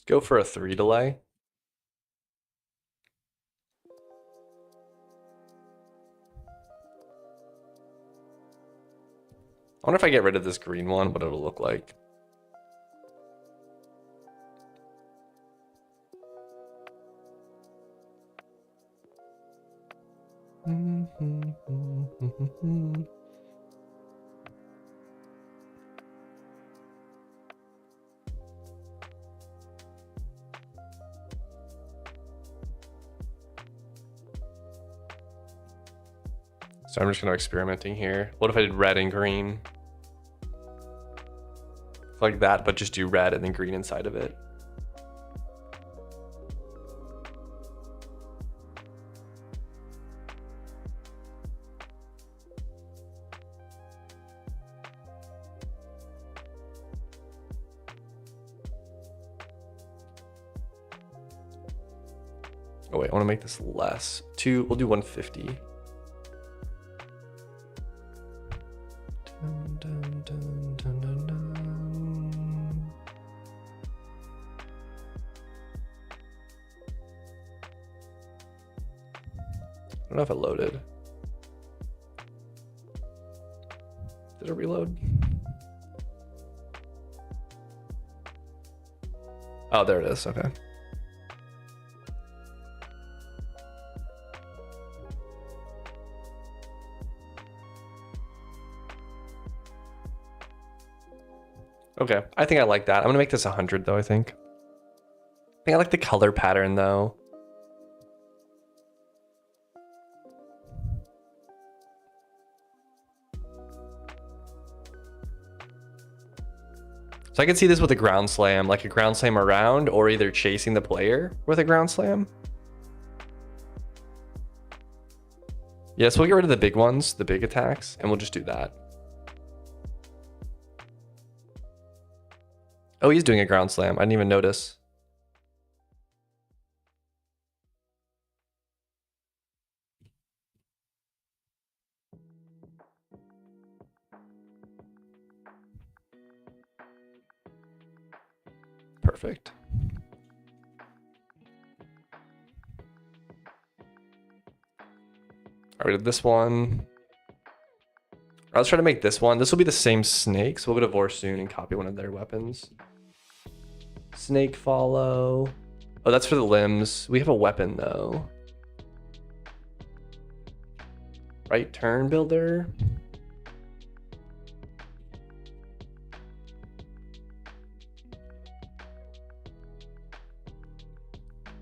Go for a 3 delay. I wonder if I get rid of this green one, what it'll look like. So I'm just gonna experimenting here. What if I did red and green? Like that, but just do red and then green inside of it. Oh wait, I wanna make this less. We'll do 150. Dun, dun, dun, dun, dun, dun. I don't know if it loaded. Did it reload? Oh, there it is. Okay. Okay, I think I like that. I'm gonna make this 100 though, I think. I like the color pattern though. So I can see this with a ground slam, like a ground slam around, or either chasing the player with a ground slam. Yeah, so we'll get rid of the big ones, the big attacks, and we'll just do that. Oh, he's doing a ground slam. I didn't even notice. Perfect. All right, this one. Let's try to make this one. This will be the same snake, so we'll go to Vorsoon and copy one of their weapons. Snake follow. Oh, that's for the limbs. We have a weapon though. Right turn builder.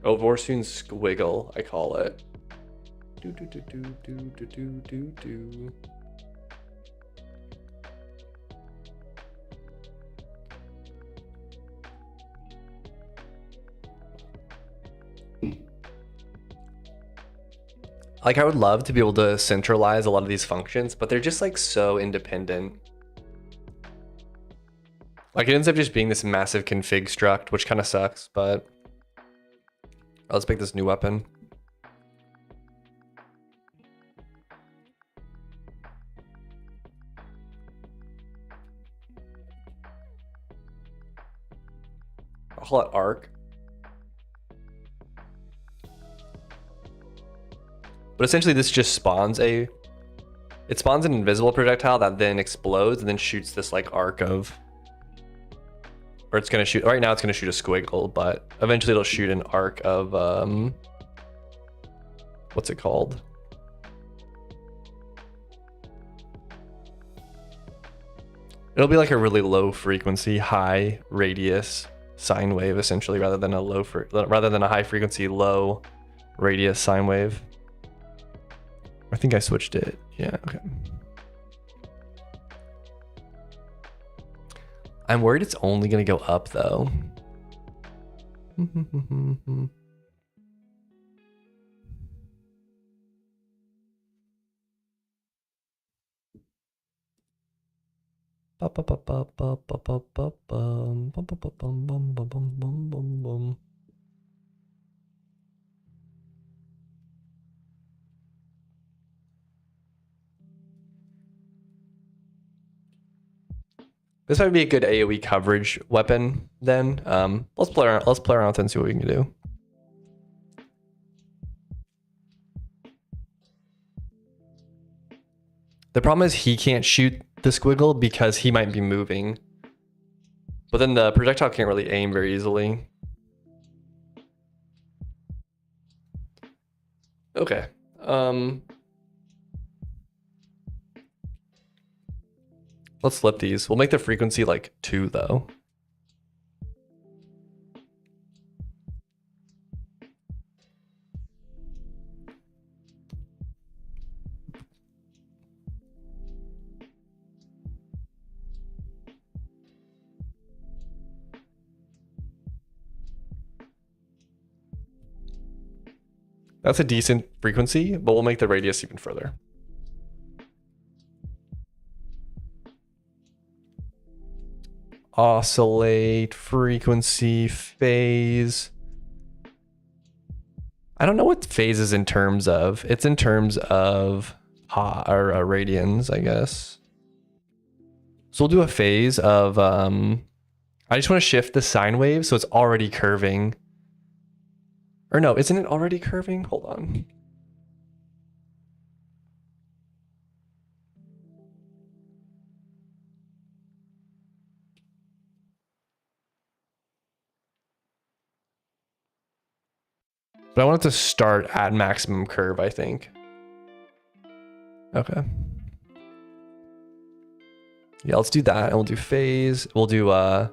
Oh, Vorsoon squiggle, I call it. Do do do do do do do do do. Like I would love to be able to centralize a lot of these functions, but they're just like so independent. Like it ends up just being this massive config struct, which kind of sucks, but let's make this new weapon. I'll call it arc. But essentially this just spawns it spawns an invisible projectile that then explodes and then shoots this like arc of, or it's gonna shoot, right now it's gonna shoot a squiggle, but eventually it'll shoot an arc of, what's it called? It'll be like a really low frequency, high radius sine wave essentially, rather than a high frequency, low radius sine wave. I think I switched it. Yeah, okay. I'm worried it's only gonna go up though. This might be a good AoE coverage weapon then. Let's play around. Let's play around with it and see what we can do. The problem is he can't shoot the squiggle because he might be moving. But then the projectile can't really aim very easily. Okay. Let's flip these. We'll make the frequency like 2 though. That's a decent frequency, but we'll make the radius even further. Oscillate, frequency, phase. I don't know what phase is in terms of. It's in terms of radians, I guess. So we'll do a phase of, I just want to shift the sine wave so it's already curving. Or no, isn't it already curving? Hold on. But I want it to start at maximum curve, I think. Okay. Yeah, let's do that. And we'll do phase. We'll do, oh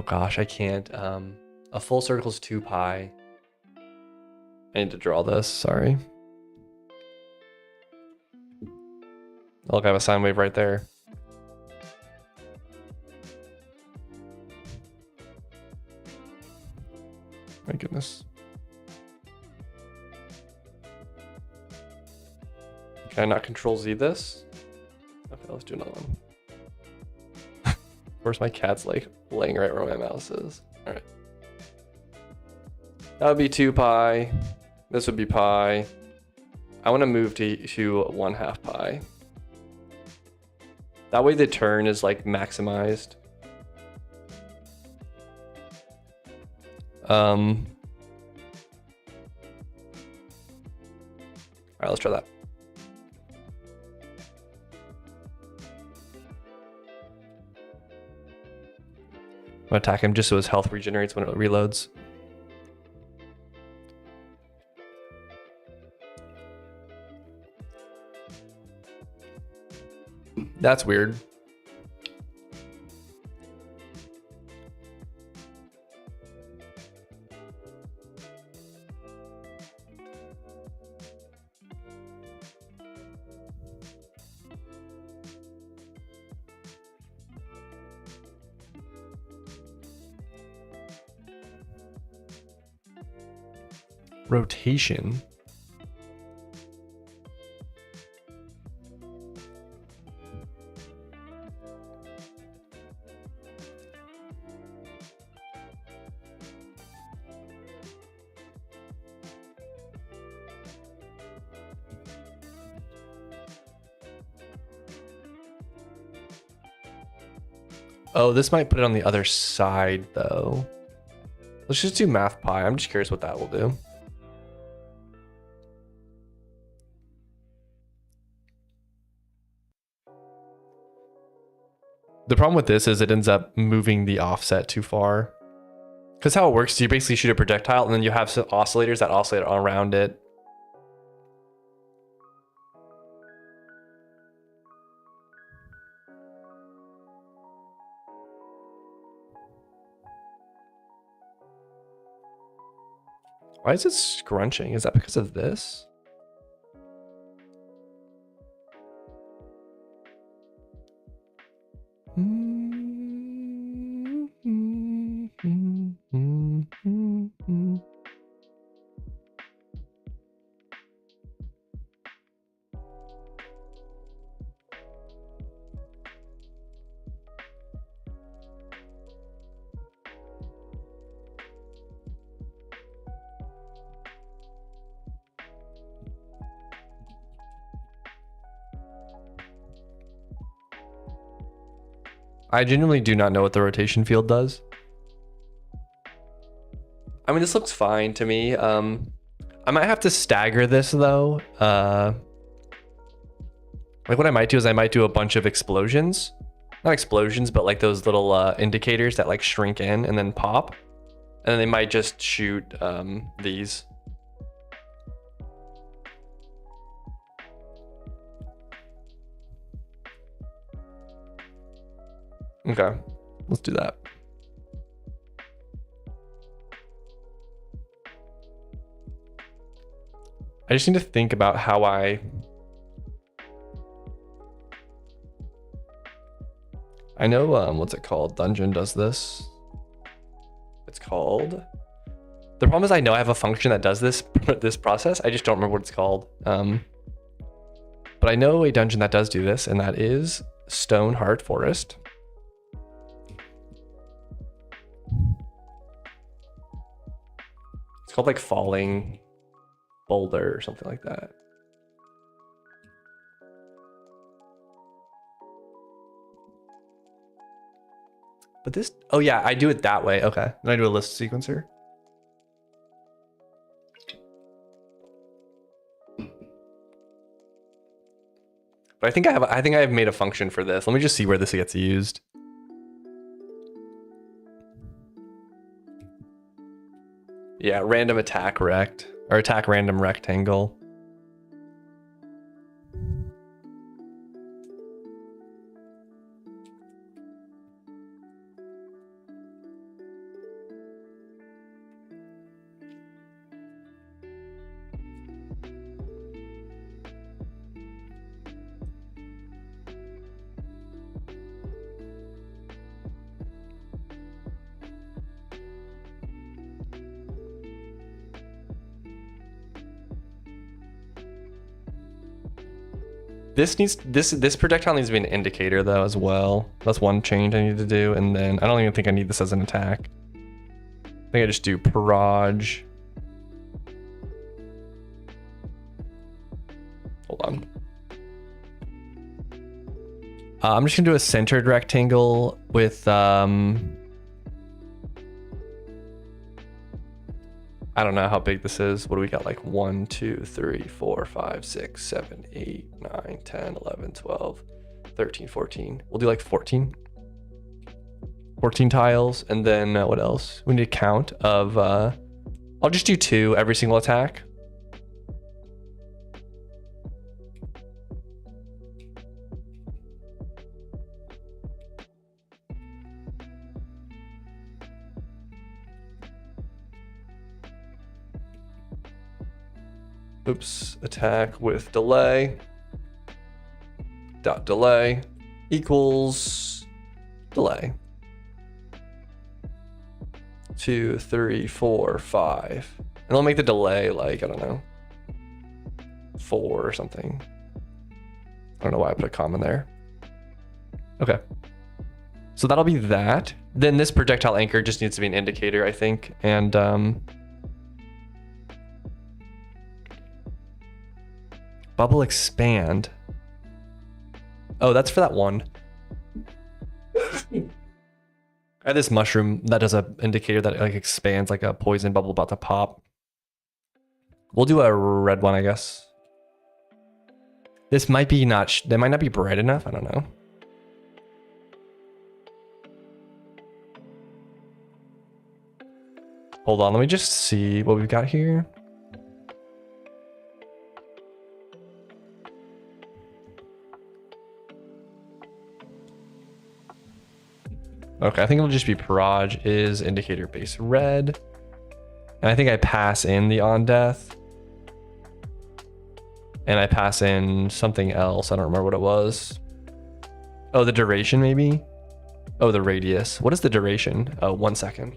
gosh, I can't. A full circle is 2 pi. I need to draw this, sorry. Look, I have a sine wave right there. My goodness. Can I not control Z this? Okay, let's do another one. Of course, my cat's like laying right where my mouse is. All right. That would be 2 pi. This would be pi. I want to move to 1/2 pi. That way the turn is like maximized. All right, let's try that. I'm gonna attack him just so his health regenerates when it reloads. That's weird. Rotation. Oh, this might put it on the other side though. Let's just do math pi. I'm just curious what that will do. The problem with this is it ends up moving the offset too far. Because how it works is you basically shoot a projectile and then you have some oscillators that oscillate around it. Why is it scrunching? Is that because of this? I genuinely do not know what the rotation field does. I mean, this looks fine to me. I might have to stagger this though. Like what I might do is I might do a bunch of explosions. Not explosions, but like those little indicators that like shrink in and then pop. And then they might just shoot these. Okay, let's do that. I just need to think about how I know, what's it called? Dungeon does this. It's called, the problem is I know I have a function that does this process. I just don't remember what it's called. But I know a dungeon that does do this, and that is Stone Heart Forest. It's called like Falling Boulder or something like that. But this, oh yeah, I do it that way. Okay, then I do a list sequencer. But I think I have made a function for this. Let me just see where this gets used. Yeah, random attack rect, or attack random rectangle. This projectile needs to be an indicator though as well. That's one change I need to do, and then I don't even think I need this as an attack. I think I just do proj. Hold on. I'm just gonna do a centered rectangle with I don't know how big this is. What do we got? Like 1, 2, 3, 4, 5, 6, 7, 8, 9, 10, 11, 12, 13, 14. We'll do like 14. 14 tiles. And then what else? We need a count of, I'll just do 2 every single attack. Oops, attack with delay. Dot delay equals delay. 2, 3, 4, 5. And I'll make the delay like, I don't know, 4 or something. I don't know why I put a comma there. Okay. So that'll be that. Then this projectile anchor just needs to be an indicator, I think. And bubble expand. Oh, that's for that one. I have this mushroom that does a indicator that like expands like a poison bubble about to pop. We'll do a red one, I guess. This might be not, they might not be bright enough. I don't know. Hold on, let me just see what we've got here. Okay, I think it'll just be proj is indicator base red. And I think I pass in the on death. And I pass in something else. I don't remember what it was. Oh, the duration maybe? Oh, the radius. What is the duration? Oh, 1 second.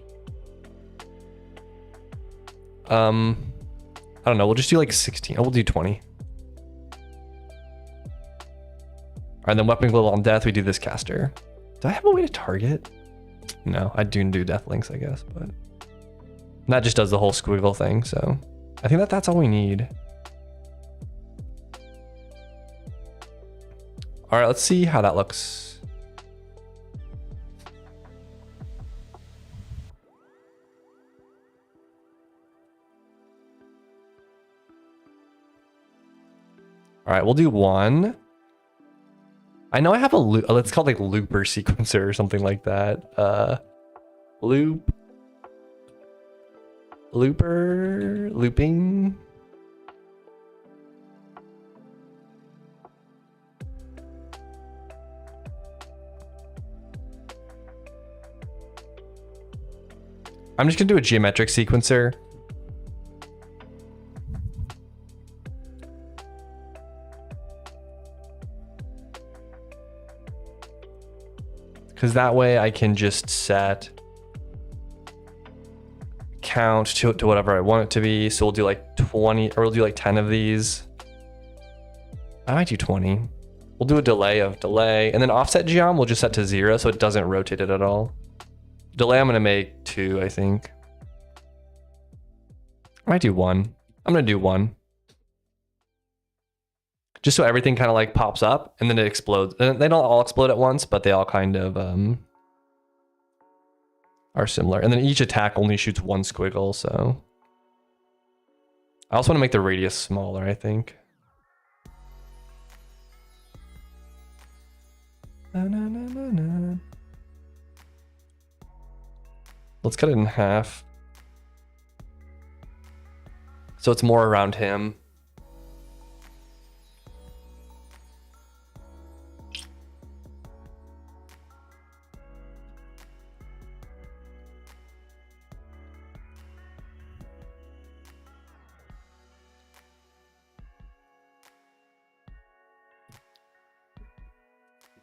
I don't know. We'll just do like 16. Oh, we'll do 20. All right, then weapon global on death. We do this caster. Do I have a way to target? No, I do death links, I guess, but that just does the whole squiggle thing. So I think that's all we need. All right, let's see how that looks. All right, we'll do 1. I know I have a loop. It's called like looper sequencer or something like that. Looping. I'm just gonna do a geometric sequencer. Because that way I can just set count to whatever I want it to be. So we'll do like 20, or we'll do like 10 of these. I might do 20. We'll do a delay, and then offset geom we'll just set to 0 so it doesn't rotate it at all. Delay I'm gonna make 2, I think. I might do 1. I'm gonna do 1. Just so everything kind of like pops up and then it explodes. They don't all explode at once, but they all kind of are similar. And then each attack only shoots 1 squiggle, so. I also want to make the radius smaller, I think. Let's cut it in half. So it's more around him.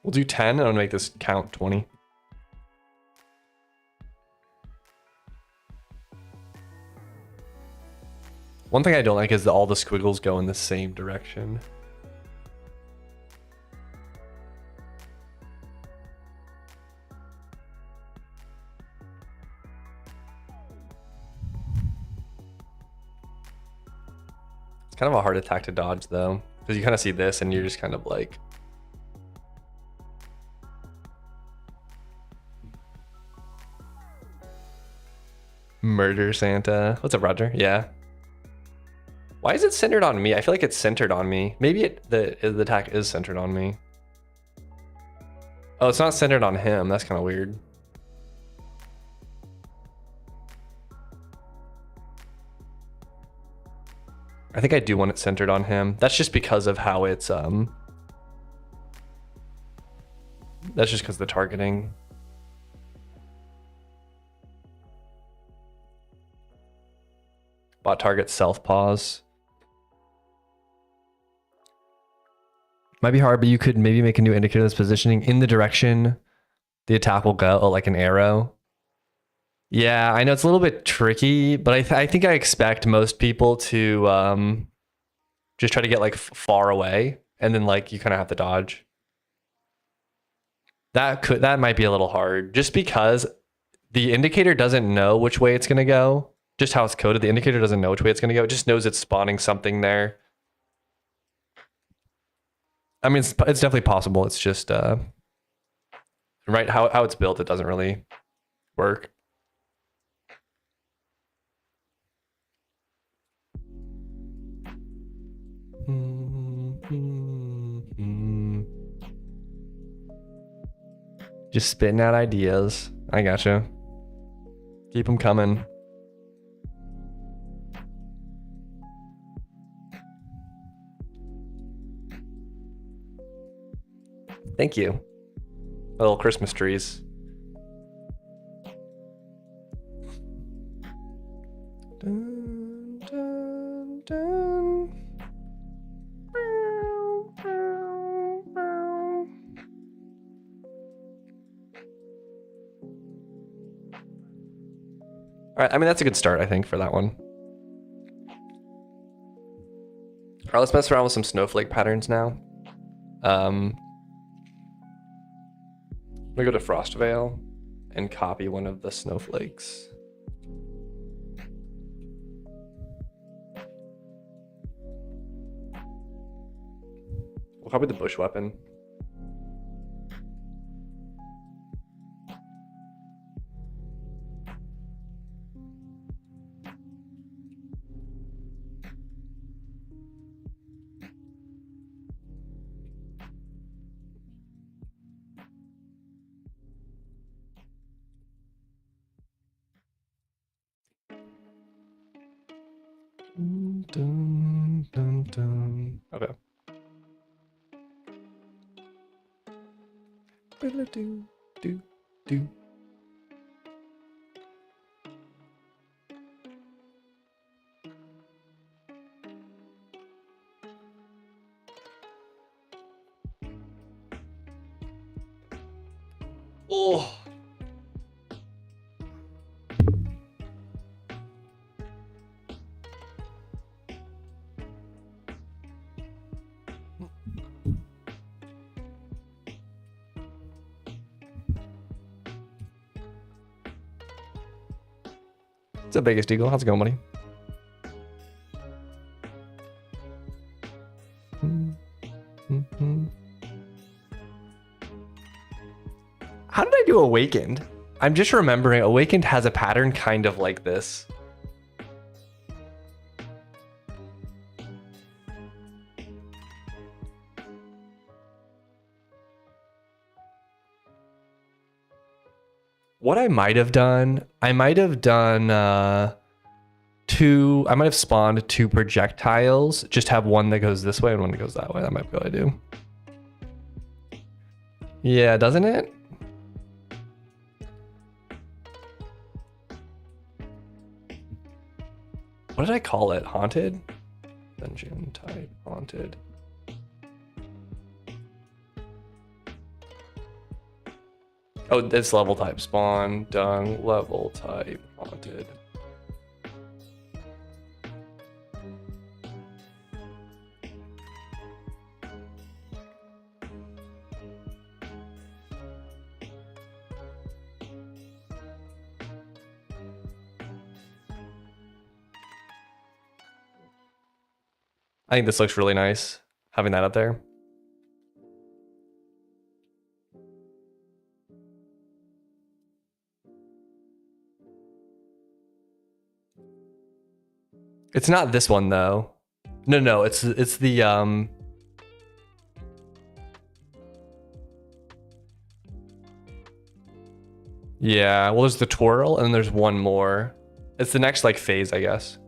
We'll do 10 and I'm gonna make this count 20. One thing I don't like is that all the squiggles go in the same direction. It's kind of a hard attack to dodge though, because you kind of see this and you're just kind of like, murder Santa. What's up, Roger? Yeah. Why is it centered on me? I feel like it's centered on me. Maybe the attack is centered on me. Oh, it's not centered on him. That's kind of weird. I think I do want it centered on him. That's just because of how it's that's just because of the targeting. Bot target self pause. Might be hard, but you could maybe make a new indicator that's positioning in the direction the attack will go, like an arrow. Yeah, I know it's a little bit tricky, but I think I expect most people to just try to get like far away, and then like you kind of have to dodge. That might be a little hard, just because the indicator doesn't know which way it's gonna go. Just how it's coded, the indicator doesn't know which way it's gonna go. It just knows it's spawning something there. I mean, it's definitely possible. It's just right how it's built. It doesn't really work. Just spitting out ideas. I gotcha. Keep them coming. Thank you. Little Christmas trees. Dun, dun, dun. All right, I mean, that's a good start, I think, for that one. All right, let's mess around with some snowflake patterns now. I'm gonna go to Frost Veil and copy one of the snowflakes. We'll copy the bush weapon. dun, dun, dun. Okay. Do, do, do. Oh. What's up, Biggest Eagle? How's it going, buddy? How did I do Awakened? I'm just remembering Awakened has a pattern kind of like this. What I might have done, I might have spawned two projectiles, just have one that goes this way and one that goes that way. That might be what I do. Yeah, doesn't it? What did I call it? Haunted? Dungeon type haunted. Oh, this level type spawn, dung, level type haunted. I think this looks really nice, having that up there. It's not this one though. No, it's the yeah, well there's the twirl and then there's one more. It's the next like phase, I guess.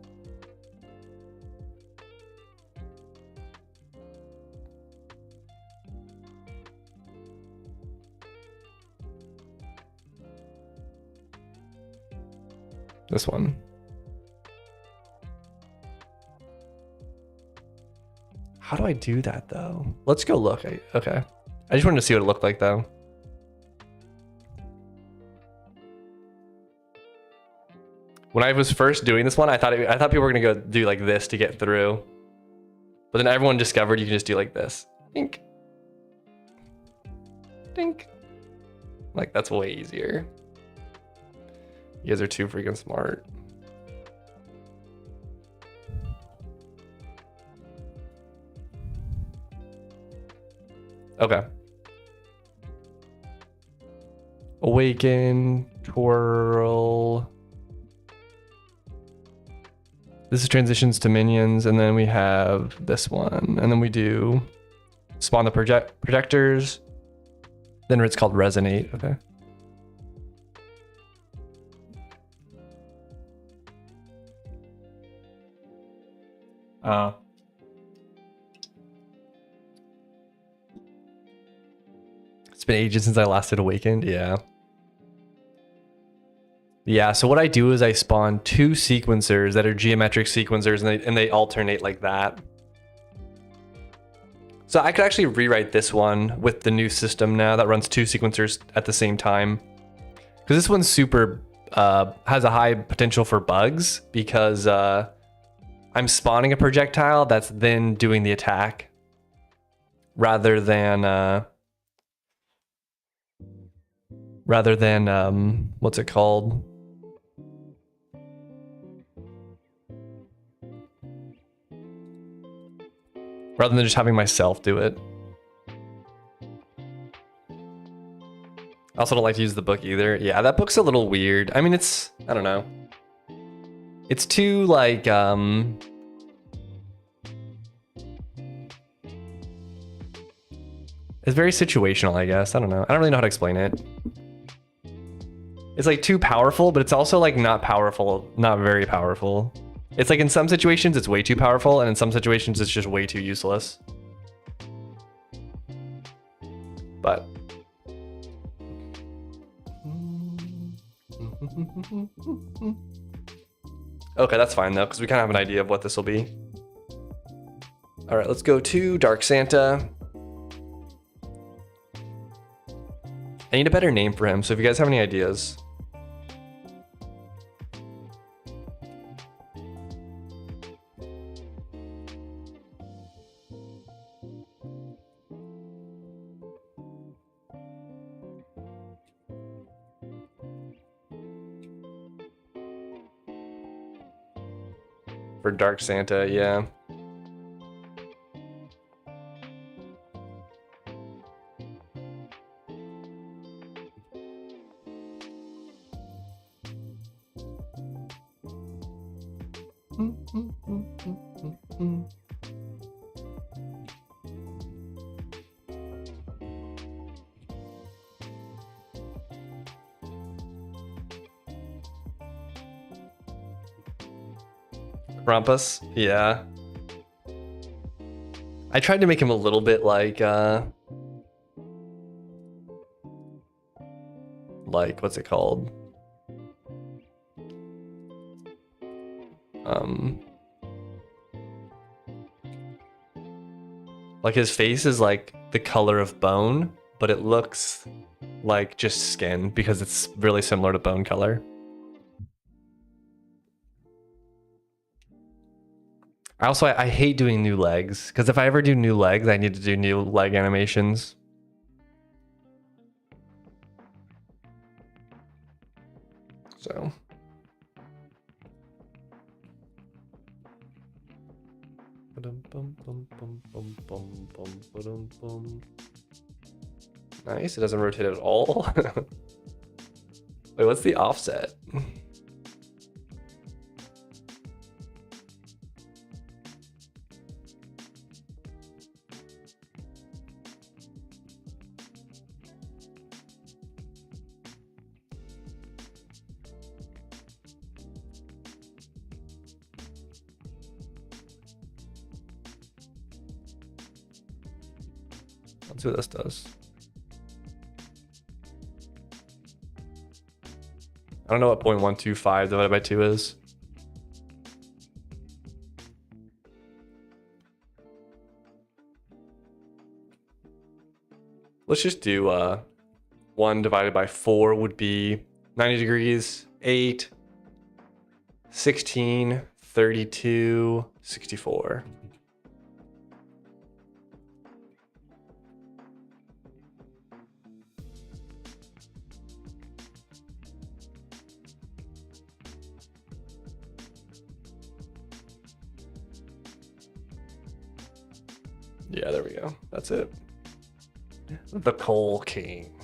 This one. How do I do that though? Let's go look. Okay. I just wanted to see what it looked like though. When I was first doing this one, I thought people were gonna go do like this to get through. But then everyone discovered you can just do like this. Dink. Dink. Like that's way easier. You guys are too freaking smart. Okay. Awaken, twirl. This is transitions to minions, and then we have this one, and then we do spawn the projectors. Then it's called resonate. Okay. It's been ages since I last did Awakened. Yeah. Yeah, so what I do is I spawn two sequencers that are geometric sequencers, and they alternate like that. So I could actually rewrite this one with the new system now that runs two sequencers at the same time. Because this one's super, has a high potential for bugs because I'm spawning a projectile that's then doing the attack rather than what's it called? Rather than just having myself do it. I also don't like to use the book either. Yeah, that book's a little weird. I mean, I don't know. It's too like, it's very situational, I guess. I don't know. I don't really know how to explain it. It's like too powerful, but it's also like not powerful, not very powerful. It's like in some situations it's way too powerful, and in some situations it's just way too useless. But okay, that's fine though, because we kind of have an idea of what this will be. All right, let's go to Dark Santa. I need a better name for him, so if you guys have any ideas. For Dark Santa, yeah. Krampus, yeah. I tried to make him a little bit like what's it called? Like his face is like the color of bone, but it looks like just skin because it's really similar to bone color. I hate doing new legs, because if I ever do new legs, I need to do new leg animations. So. Nice, it doesn't rotate at all. Wait, what's the offset? Let's see what this does. I don't know what 0.125 divided by 2 is. Let's just do 1 divided by 4 would be 90 degrees, 8, 16, 32, 64. Yeah, there we go. That's it. The Coal King.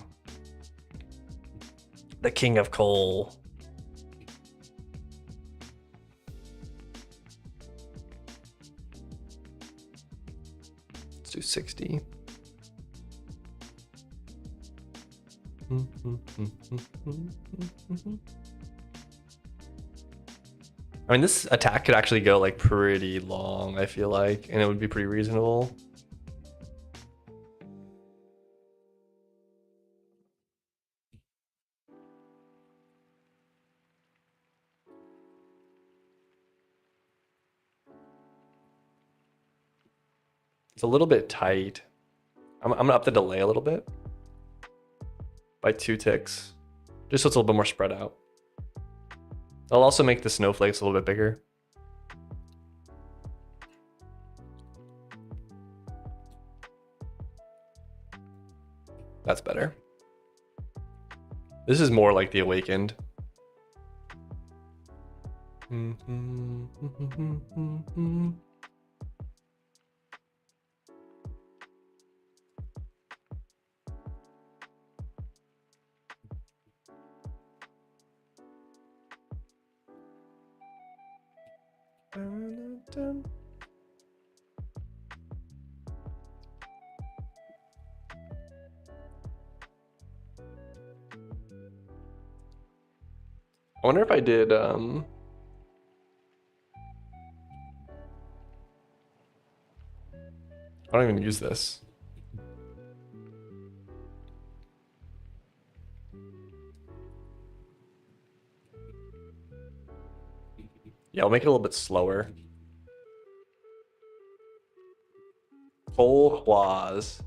The King of Coal. Let's do 60. I mean, this attack could actually go like pretty long, I feel like, and it would be pretty reasonable. It's a little bit tight. I'm gonna up the delay a little bit by 2 ticks, just so it's a little bit more spread out. I'll also make the snowflakes a little bit bigger. That's better. This is more like the Awakened. I wonder if I did I don't even use this. Yeah, I'll make it a little bit slower. Turquoise.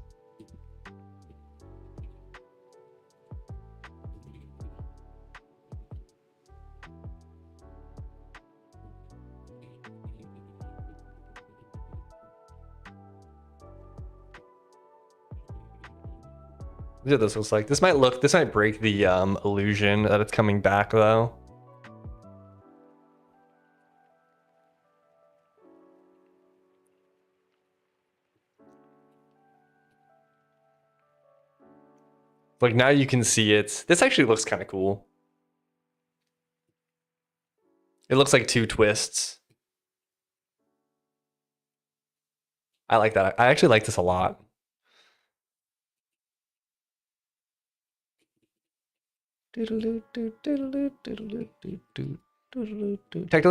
Look what this looks like. This might break the illusion that it's coming back though. Like now you can see it. This actually looks kind of cool. It looks like two twists. I like that. I actually like this a lot. Technically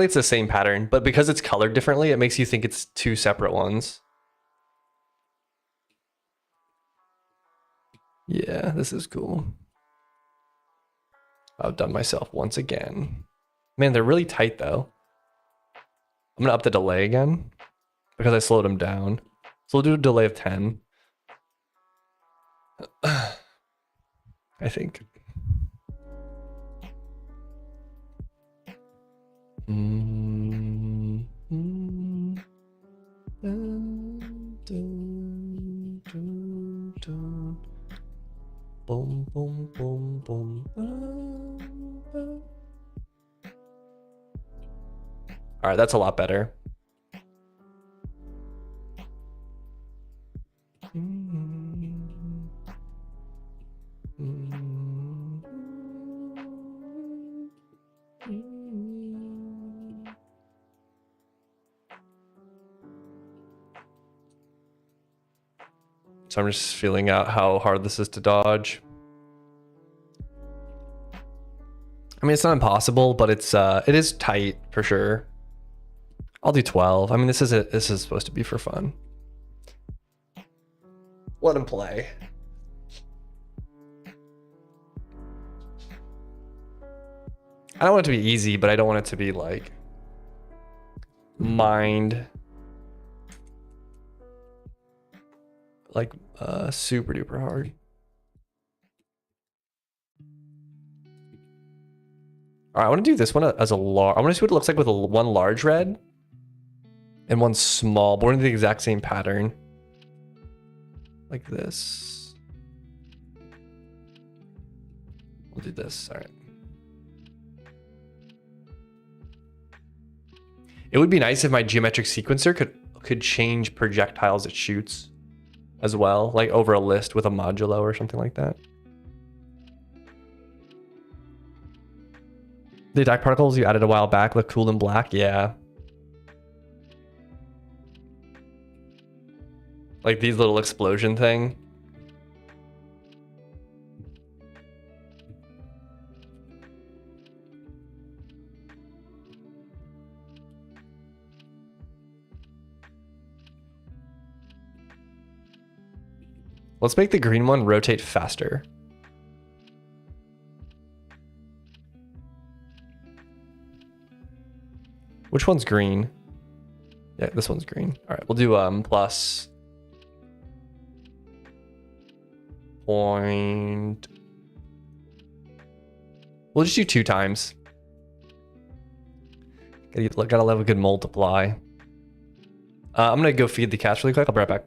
it's the same pattern, but because it's colored differently, it makes you think it's two separate ones. Yeah, this is cool. I've done myself once again. Man, they're really tight though. I'm gonna up the delay again because I slowed them down. So we'll do a delay of 10. I think. Boom, boom, boom, boom. All right, that's a lot better. So I'm just feeling out how hard this is to dodge. I mean, it's not impossible, but it is tight for sure. I'll do 12. I mean, this is supposed to be for fun. Let him play. I don't want it to be easy, but I don't want it to be like mind like super duper hard. All right, I want to do this one as a large. I want to see what it looks like with one large red and one small, but we're in the exact same pattern. Like this. We'll do this. All right. It would be nice if my geometric sequencer could change projectiles it shoots as well, like over a list with a modulo or something like that. The dark particles you added a while back look cool in black. Yeah. Like these little explosion thing. Let's make the green one rotate faster. Which one's green? Yeah, this one's green. All right, we'll do plus point. We'll just do 2 times. Gotta have a good multiply. I'm gonna go feed the cats really quick. I'll be right back.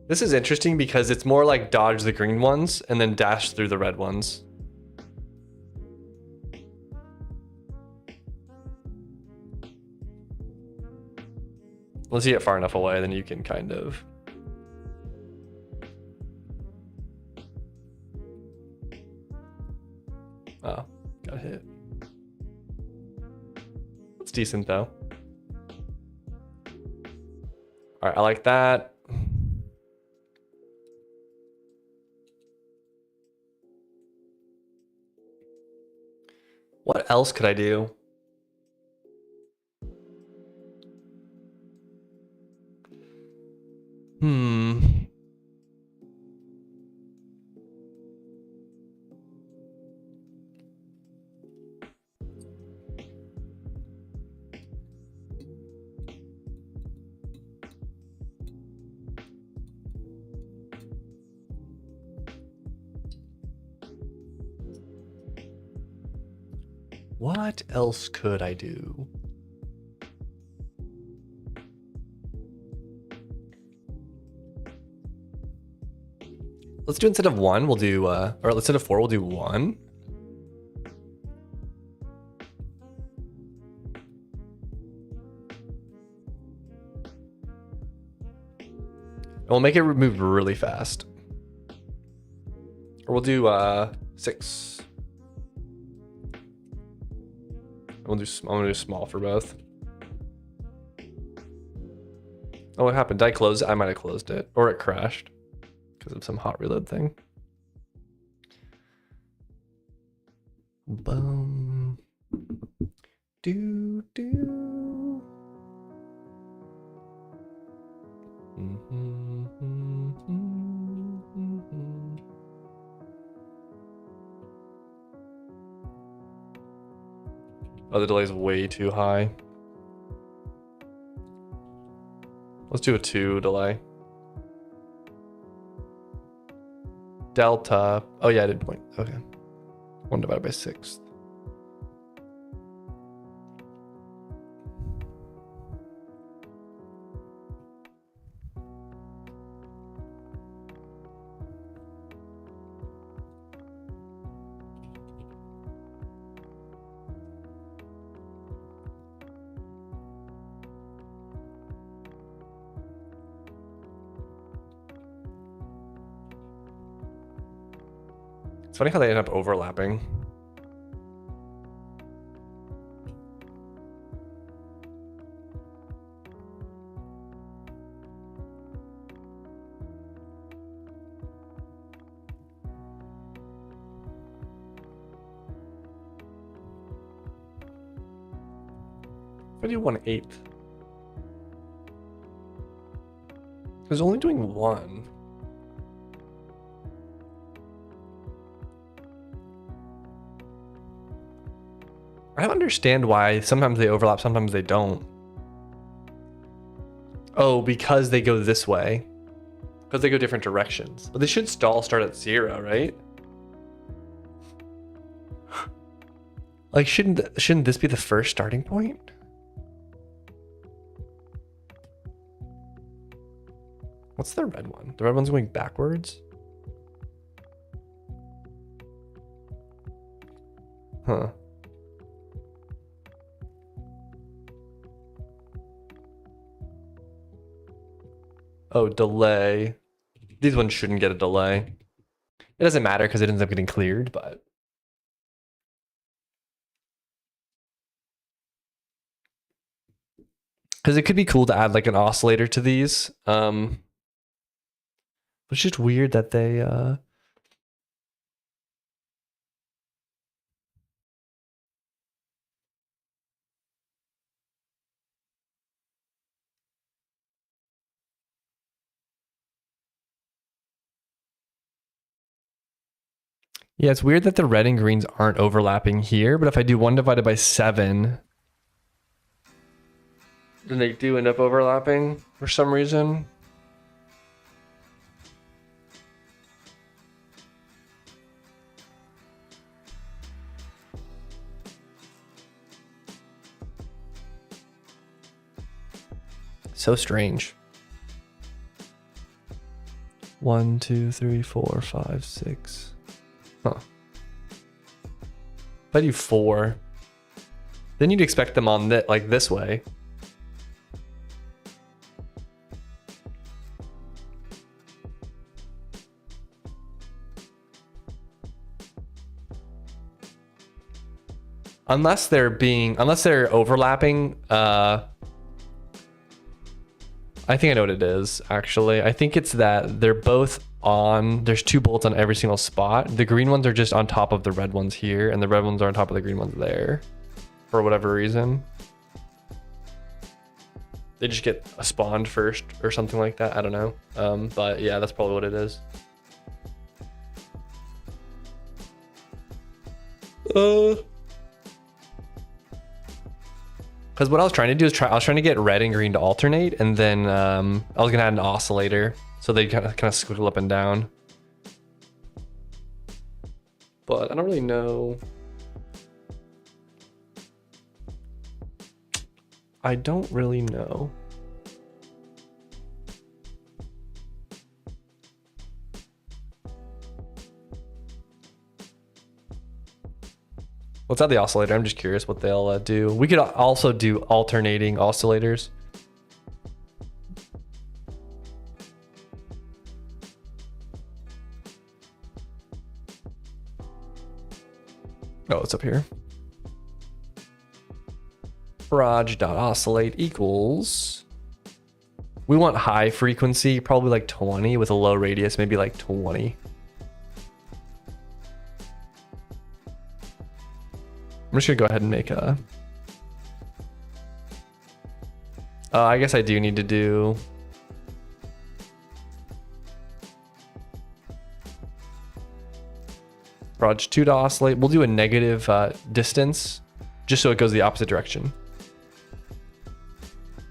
This is interesting because it's more like dodge the green ones and then dash through the red ones. Once you get far enough away, then you can kind of... Oh, got hit. It's decent though. All right, I like that. What else could I do? What else could I do? Let's do instead of one, we'll do, or instead of four, we'll do one. And we'll make it move really fast. Or we'll do 6. I'm gonna do small for both. Oh, what happened? Did I close it? I might have closed it. Or it crashed because of some hot reload thing. Boom. Do do. Oh, the delay is way too high. Let's do a 2 delay. Delta. Oh yeah, I did point. Okay. 1 divided by 6. It's funny how they end up overlapping. If I do 1/8, I was only doing 1. I don't understand why sometimes they overlap, sometimes they don't. Oh, because they go this way. Because they go different directions. But they should all start at 0, right? Like, shouldn't this be the first starting point? What's the red one? The red one's going backwards? Huh. Oh, delay. These ones shouldn't get a delay. It doesn't matter because it ends up getting cleared, but... Because it could be cool to add like an oscillator to these. It's just weird that they... Yeah, it's weird that the red and greens aren't overlapping here, but if I do 1 divided by 7, then they do end up overlapping for some reason. So strange. 1, 2, 3, 4, 5, 6. Huh. If I do 4, then you'd expect them on like this way. Unless they're overlapping, I think I know what it is, actually. I think it's that they're both on, there's 2 bolts on every single spot. The green ones are just on top of the red ones here, and the red ones are on top of the green ones there, for whatever reason. They just get spawned first or something like that. I don't know. But yeah, that's probably what it is. Because what I was trying to do is I was trying to get red and green to alternate, and then I was gonna add an oscillator so they kind of squiggle up and down. But I don't really know. I don't really know. Let's add the oscillator. I'm just curious what they'll do. We could also do alternating oscillators. Oh, it's up here. Proj.oscillate equals. We want high frequency, probably like 20, with a low radius, maybe like 20. I'm just gonna go ahead and make a. I guess I do need to do. Proj 2 to oscillate. We'll do a negative distance, just so it goes the opposite direction.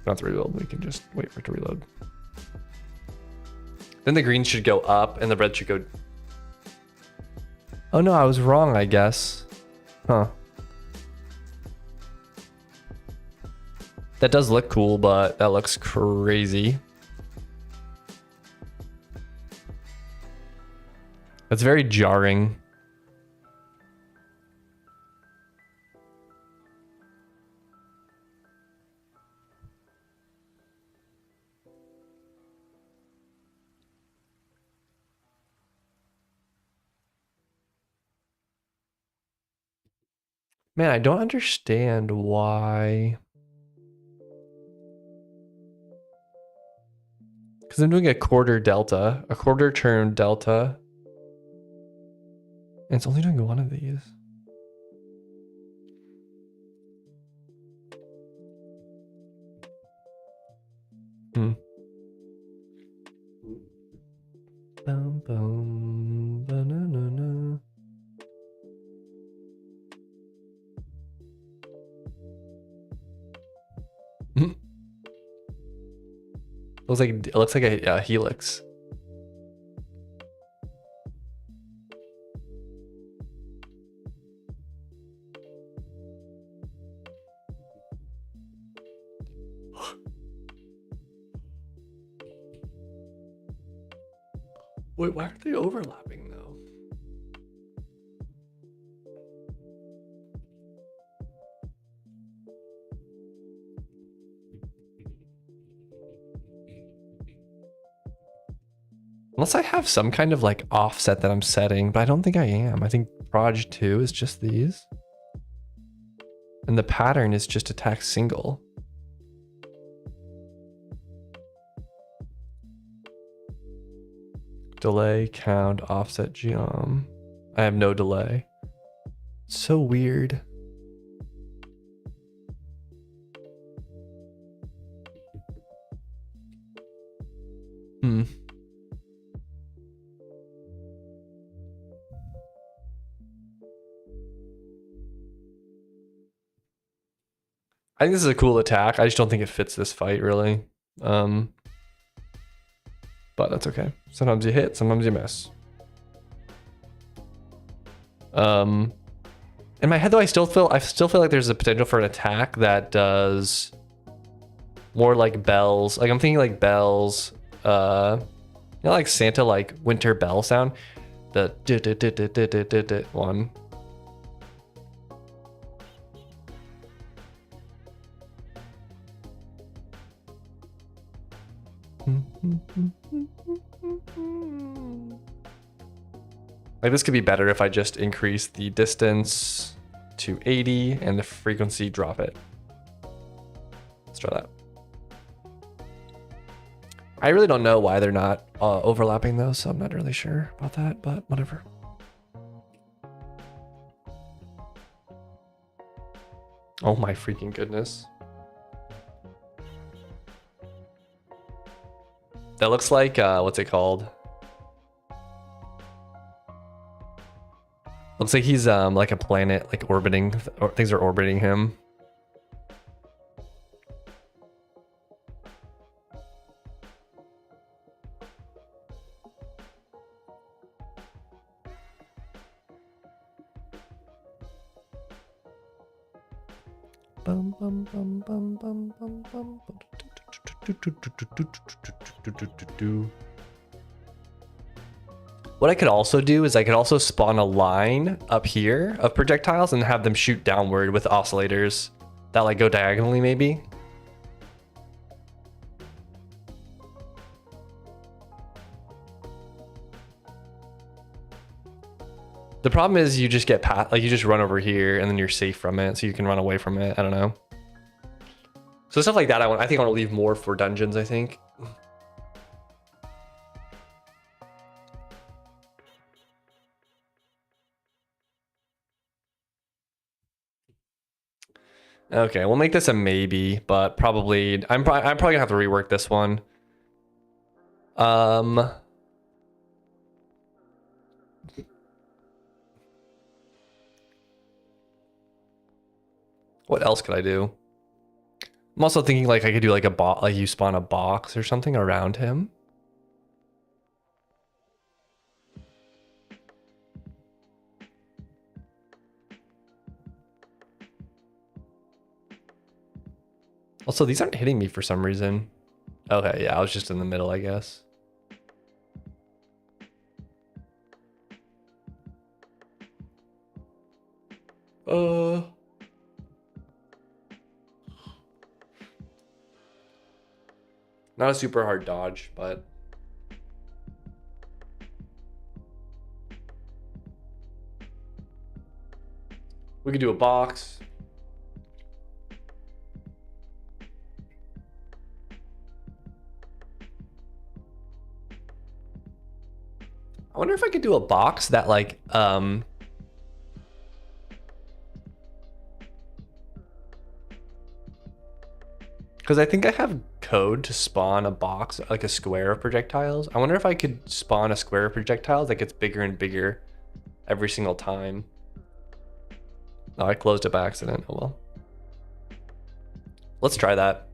Don't have to reload. We can just wait for it to reload. Then the green should go up, and the red should go. Oh no, I was wrong. I guess. Huh. That does look cool, but that looks crazy. That's very jarring. Man, I don't understand why. Because I'm doing a quarter turn delta. And it's only doing one of these. Boom, boom, ba-na-na-na. It looks like a helix. Wait, why aren't they overlapping though? Unless I have some kind of like offset that I'm setting, but I don't think I am. I think Proj 2 is just these. And the pattern is just attack single. Delay, count, offset, geom. I have no delay. So weird. I think this is a cool attack. I just don't think it fits this fight really. But that's okay. Sometimes you hit, sometimes you miss. In my head though, I still feel like there's a potential for an attack that does more like bells. Like I'm thinking like bells, you know, like Santa, like winter bell sound. The one. Like this could be better if I just increase the distance to 80 and the frequency drop it. Let's try that. I really don't know why they're not overlapping those, so I'm not really sure about that, but whatever. Oh my freaking goodness. That looks like, what's it called? Looks like he's like a planet, like orbiting, or things are orbiting him. Bum, bum, bum, bum, bum, bum, bum. What I could also do is I could also spawn a line up here of projectiles and have them shoot downward with oscillators that like go diagonally maybe. The problem is you just get past, like you just run over here and then you're safe from it, so you can run away from it. I don't know. So stuff like that, I think I want to leave more for dungeons, I think. Okay, we'll make this a maybe, but probably I'm probably gonna have to rework this one. What else could I do? I'm also thinking like I could do like a bot, like you spawn a box or something around him. Also, these aren't hitting me for some reason. Okay, yeah, I was just in the middle, I guess. Not a super hard dodge, but we could do a box. I wonder if I could do a box that like because I think I have code to spawn a box, like a square of projectiles. I wonder if I could spawn a square of projectiles that gets bigger and bigger every single time. Oh, I closed it by accident. Oh well. Let's try that.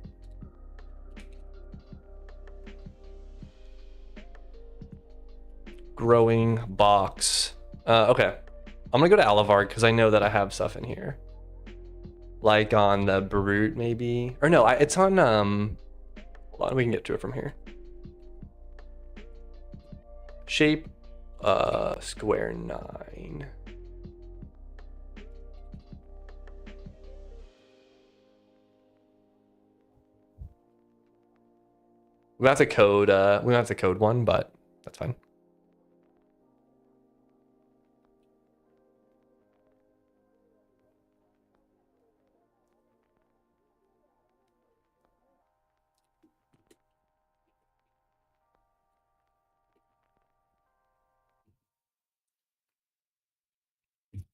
Growing box. Okay. I'm gonna go to Alivard because I know that I have stuff in here. Like on the Brute maybe. Or no, it's on hold on, we can get to it from here. Shape square 9. We have to code one, but that's fine.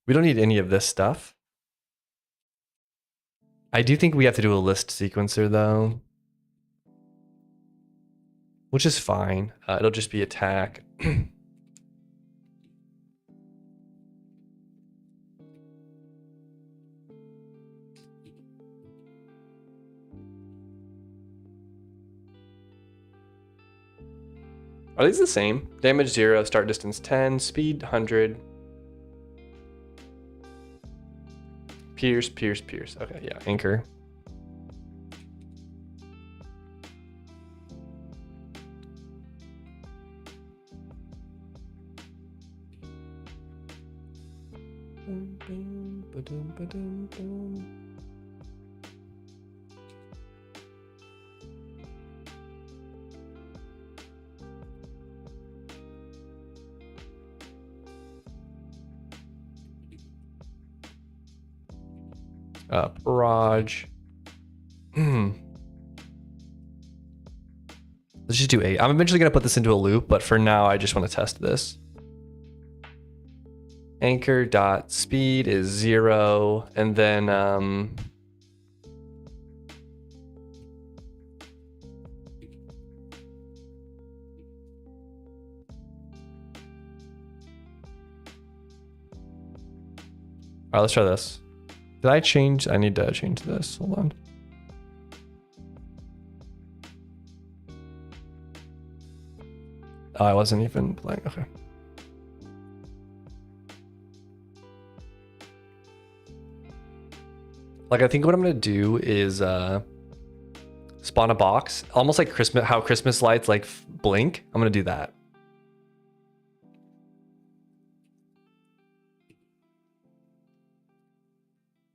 We don't need any of this stuff. I do think we have to do a list sequencer though, which is fine. It'll just be attack. Are these the same? Damage 0, start distance 10, speed 100. Pierce. Okay, yeah, anchor. Barrage. Let's just do 8. I'm eventually gonna put this into a loop, but for now I just want to test this. Anchor dot speed is 0, and then all right, let's try this. Did I change? I need to change this. Hold on. Oh, I wasn't even playing. Okay. Like, I think what I'm gonna do is spawn a box, almost like Christmas, how Christmas lights like blink. I'm gonna do that.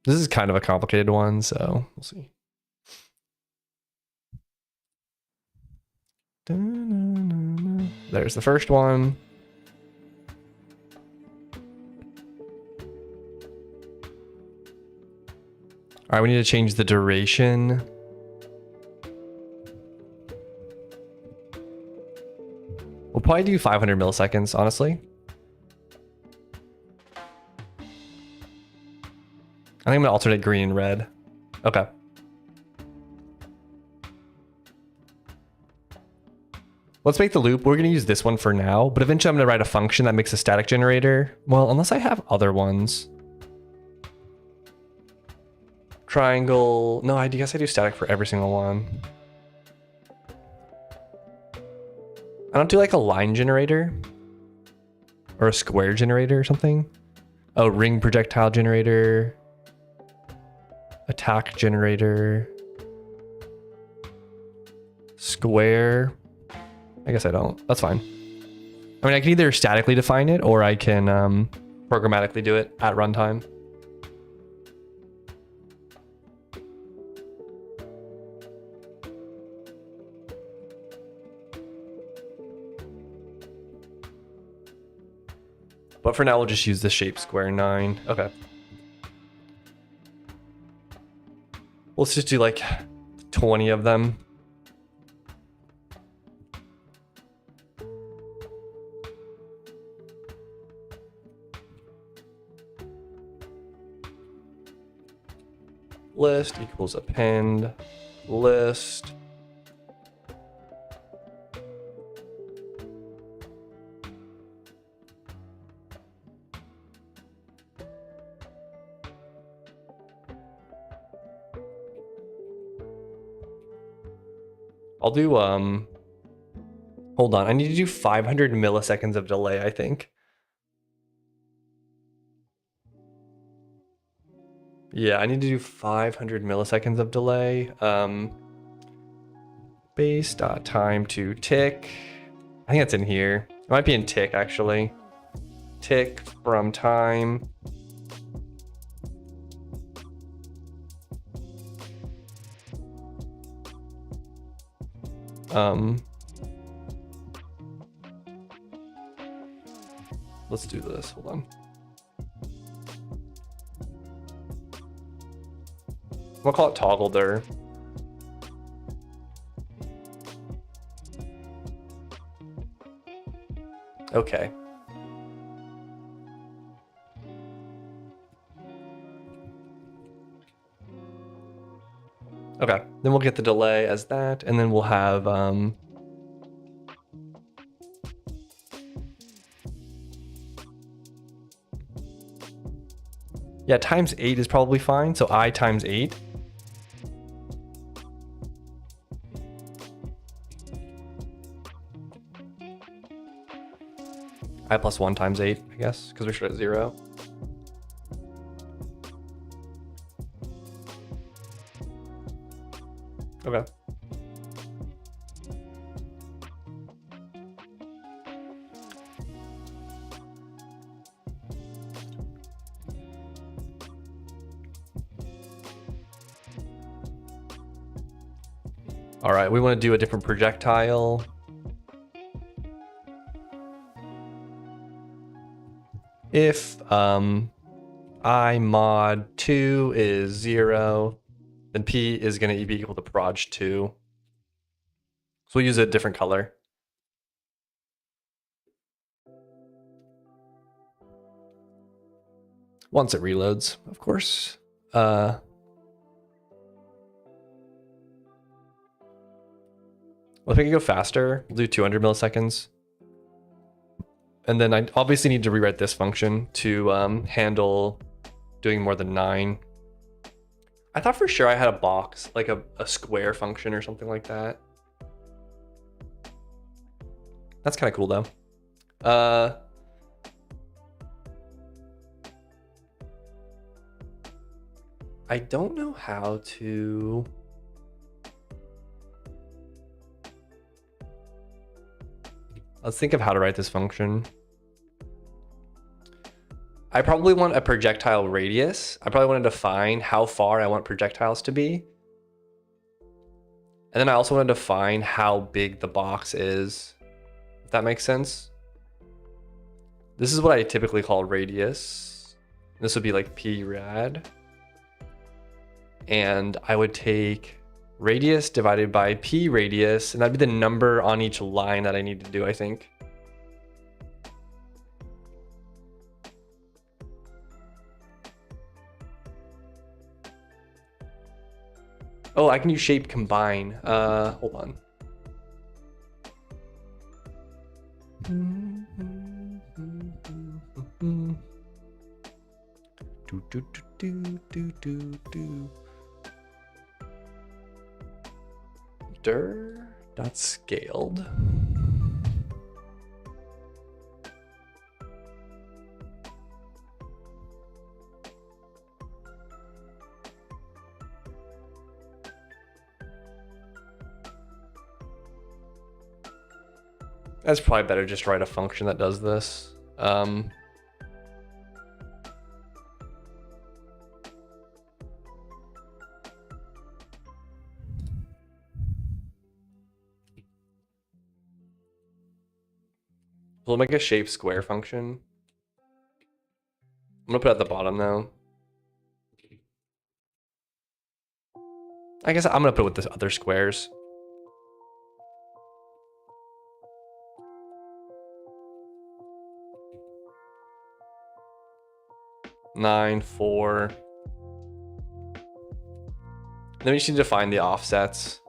This is kind of a complicated one, so we'll see. There's the first one. All right, we need to change the duration. We'll probably do 500 milliseconds, honestly. I think I'm gonna alternate green and red. Okay. Let's make the loop. We're gonna use this one for now, but eventually I'm gonna write a function that makes a static generator. Well, unless I have other ones. Triangle. No, I guess I do static for every single one. I don't do like a line generator or a square generator or something. Oh, ring projectile generator. Attack generator. Square. I guess I don't. That's fine. I mean, I can either statically define it or I can programmatically do it at runtime. But for now, we'll just use the shape square 9. Okay. Let's just do like 20 of them. List equals append list. I'll do, hold on. I need to do 500 milliseconds of delay, I think. Yeah, I need to do 500 milliseconds of delay. Base.time to tick. I think that's in here. It might be in tick, actually. Tick from time. Let's do this. Hold on. We'll call it toggle dir. Okay. Okay, then we'll get the delay as that, and then we'll have yeah, times 8 is probably fine. So I times 8. I plus 1 times 8, I guess, because we should at 0. Okay. All right, we want to do a different projectile. If I mod 2 is 0, then P is going to be equal to proj 2. So we'll use a different color. Once it reloads, of course. Well, if I can go faster, we'll do 200 milliseconds. And then I obviously need to rewrite this function to handle doing more than 9. I thought for sure I had a box, like a square function or something like that. That's kind of cool though. I don't know how to... Let's think of how to write this function. I probably want a projectile radius. I probably want to define how far I want projectiles to be. And then I also want to define how big the box is, if that makes sense. This is what I typically call radius. This would be like p rad. And I would take radius divided by p radius, and that'd be the number on each line that I need to do, I think. Oh, I can use shape combine. Hold on. Dot scaled. That's probably better just write a function that does this. We'll make a shape square function. I'm gonna put it at the bottom though. I guess I'm gonna put it with the other squares. Nine, 4. Then we just need to find the offsets.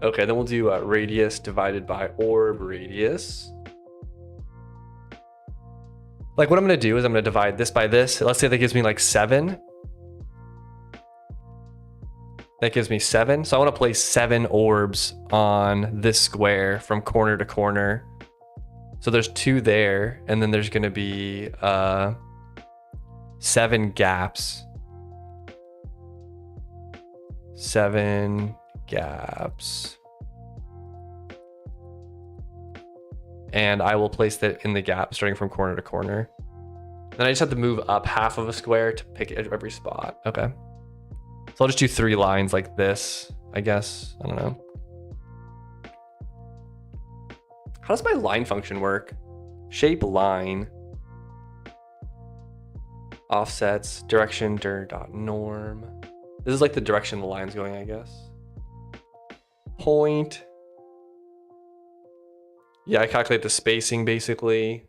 Okay, then we'll do radius divided by orb radius. Like what I'm gonna do is I'm gonna divide this by this. Let's say that gives me like 7. That gives me 7. So I wanna place 7 orbs on this square from corner to corner. So there's 2 there, and then there's gonna be 7 gaps. 7 gaps. And I will place that in the gap starting from corner to corner. Then I just have to move up half of a square to pick every spot. Okay. So I'll just do 3 lines like this, I guess. I don't know. How does my line function work? Shape line. Offsets, direction, dot norm. This is like the direction the line's going, I guess. Point. Yeah, I calculate the spacing basically.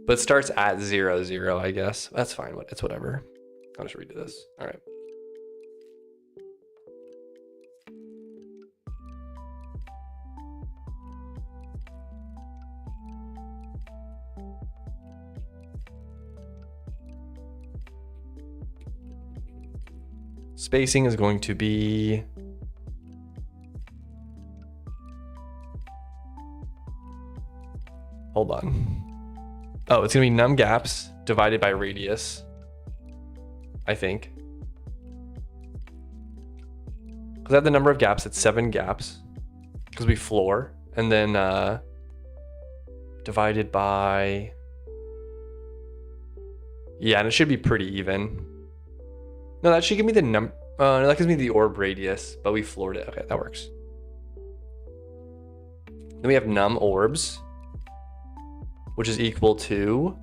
But it starts at 0, 0, I guess. That's fine. It's whatever. I'll just redo this. All right. Spacing is going to be hold on. Oh, it's gonna be num gaps divided by radius, I think. Because I have the number of gaps, it's 7 gaps. Because we floor, and then divided by, yeah, and it should be pretty even. No, that should give me the no, that gives me the orb radius, but we floored it. Okay, that works. Then we have num orbs, which is equal to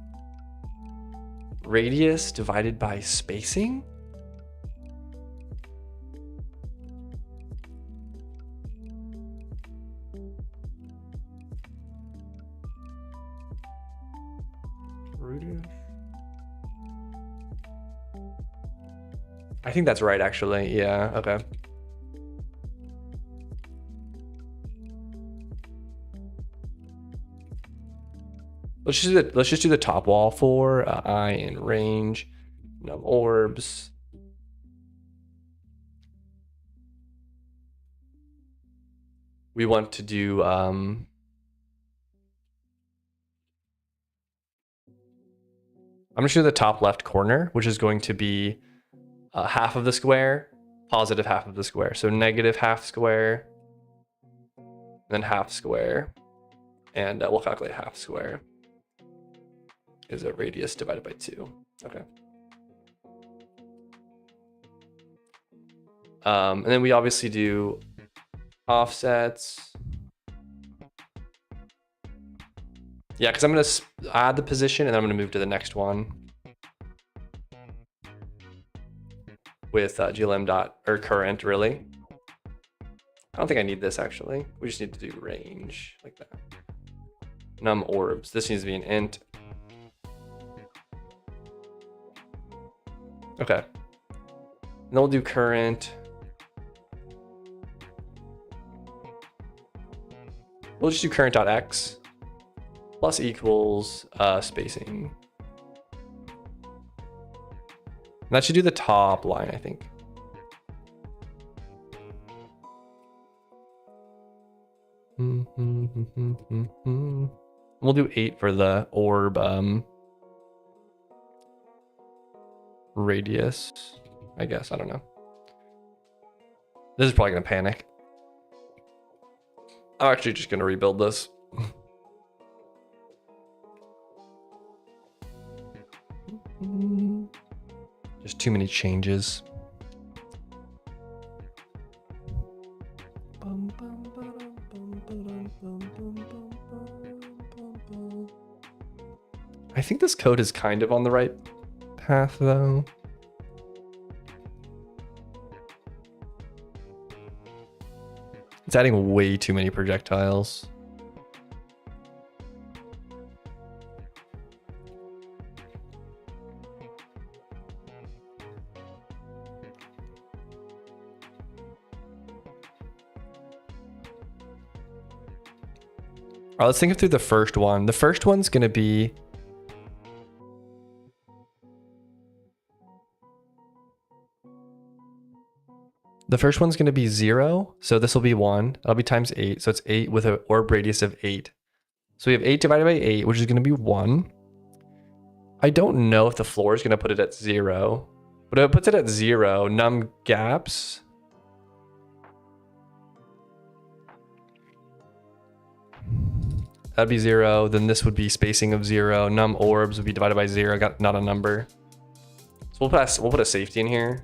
radius divided by spacing. I think that's right, actually. Yeah, okay. Let's just do the top wall for I in range, num orbs. We want to do I'm just doing the top left corner, which is going to be half of the square, positive half of the square. So negative half square, then half square, and we'll calculate half square is a radius divided by 2. Okay. And then we obviously do offsets. Yeah, because I'm going to add the position and then I'm going to move to the next one with glm dot or current, really. I don't think I need this, actually. We just need to do range like that. Num orbs. This needs to be an int. Okay. And then we'll do current. We'll just do current.x plus equals spacing. And that should do the top line, I think. We'll do 8 for the orb radius, I guess. I don't know. This is probably gonna panic. I'm actually just gonna rebuild this. Just too many changes. I think this code is kind of on the right path, though. It's adding way too many projectiles. All right, let's think through the first one. The first one's going to be going to be 0. So this will be 1. That'll be times 8. So it's 8 with an orb radius of 8. So we have 8 divided by 8, which is going to be 1. I don't know if the floor is going to put it at 0. But if it puts it at 0, num gaps. That'd be 0. Then this would be spacing of 0. Num orbs would be divided by 0. Got not a number. So we'll put a safety in here.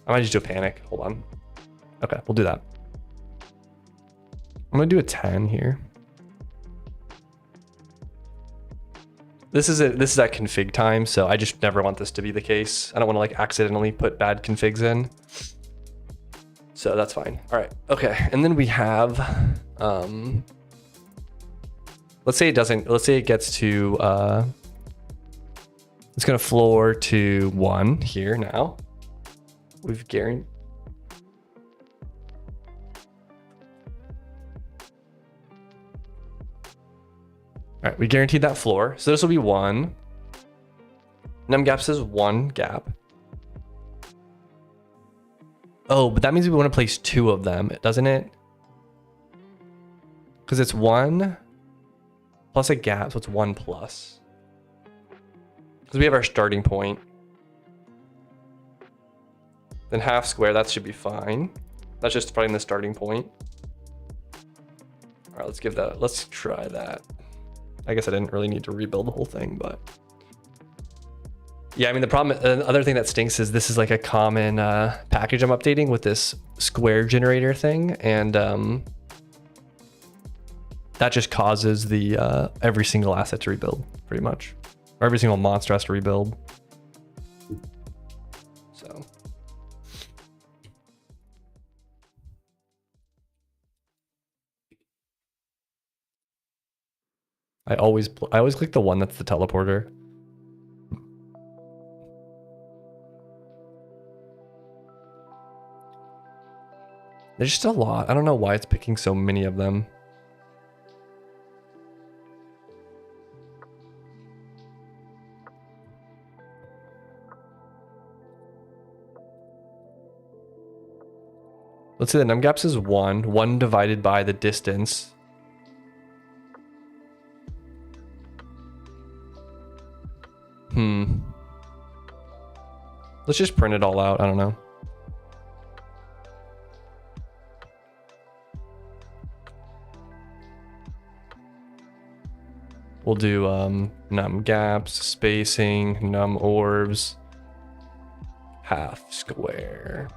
I might just do a panic. Hold on. Okay, we'll do that. I'm gonna do a 10 here. This is at config time, so I just never want this to be the case. I don't want to like accidentally put bad configs in. So that's fine. All right. Okay. And then we have, let's say it gets to, it's going to floor to 1 here now. We've guaranteed. All right, we guaranteed that floor. So this will be 1. Numgaps is 1 gap. Oh, but that means we want to place 2 of them, doesn't it? Because it's 1 plus a gap, so it's 1 plus. Because we have our starting point. Then half square, that should be fine. That's just finding the starting point. All right, let's try that. I guess I didn't really need to rebuild the whole thing, but. Yeah, I mean, the problem, another thing that stinks is this is like a common package I'm updating with this square generator thing. And that just causes the every single asset to rebuild pretty much. Or every single monster has to rebuild. So. I always click the one that's the teleporter. There's just a lot. I don't know why it's picking so many of them. Let's say the numgaps is 1. 1 divided by the distance. Let's just print it all out. I don't know. We'll do num gaps, spacing, num orbs, half square.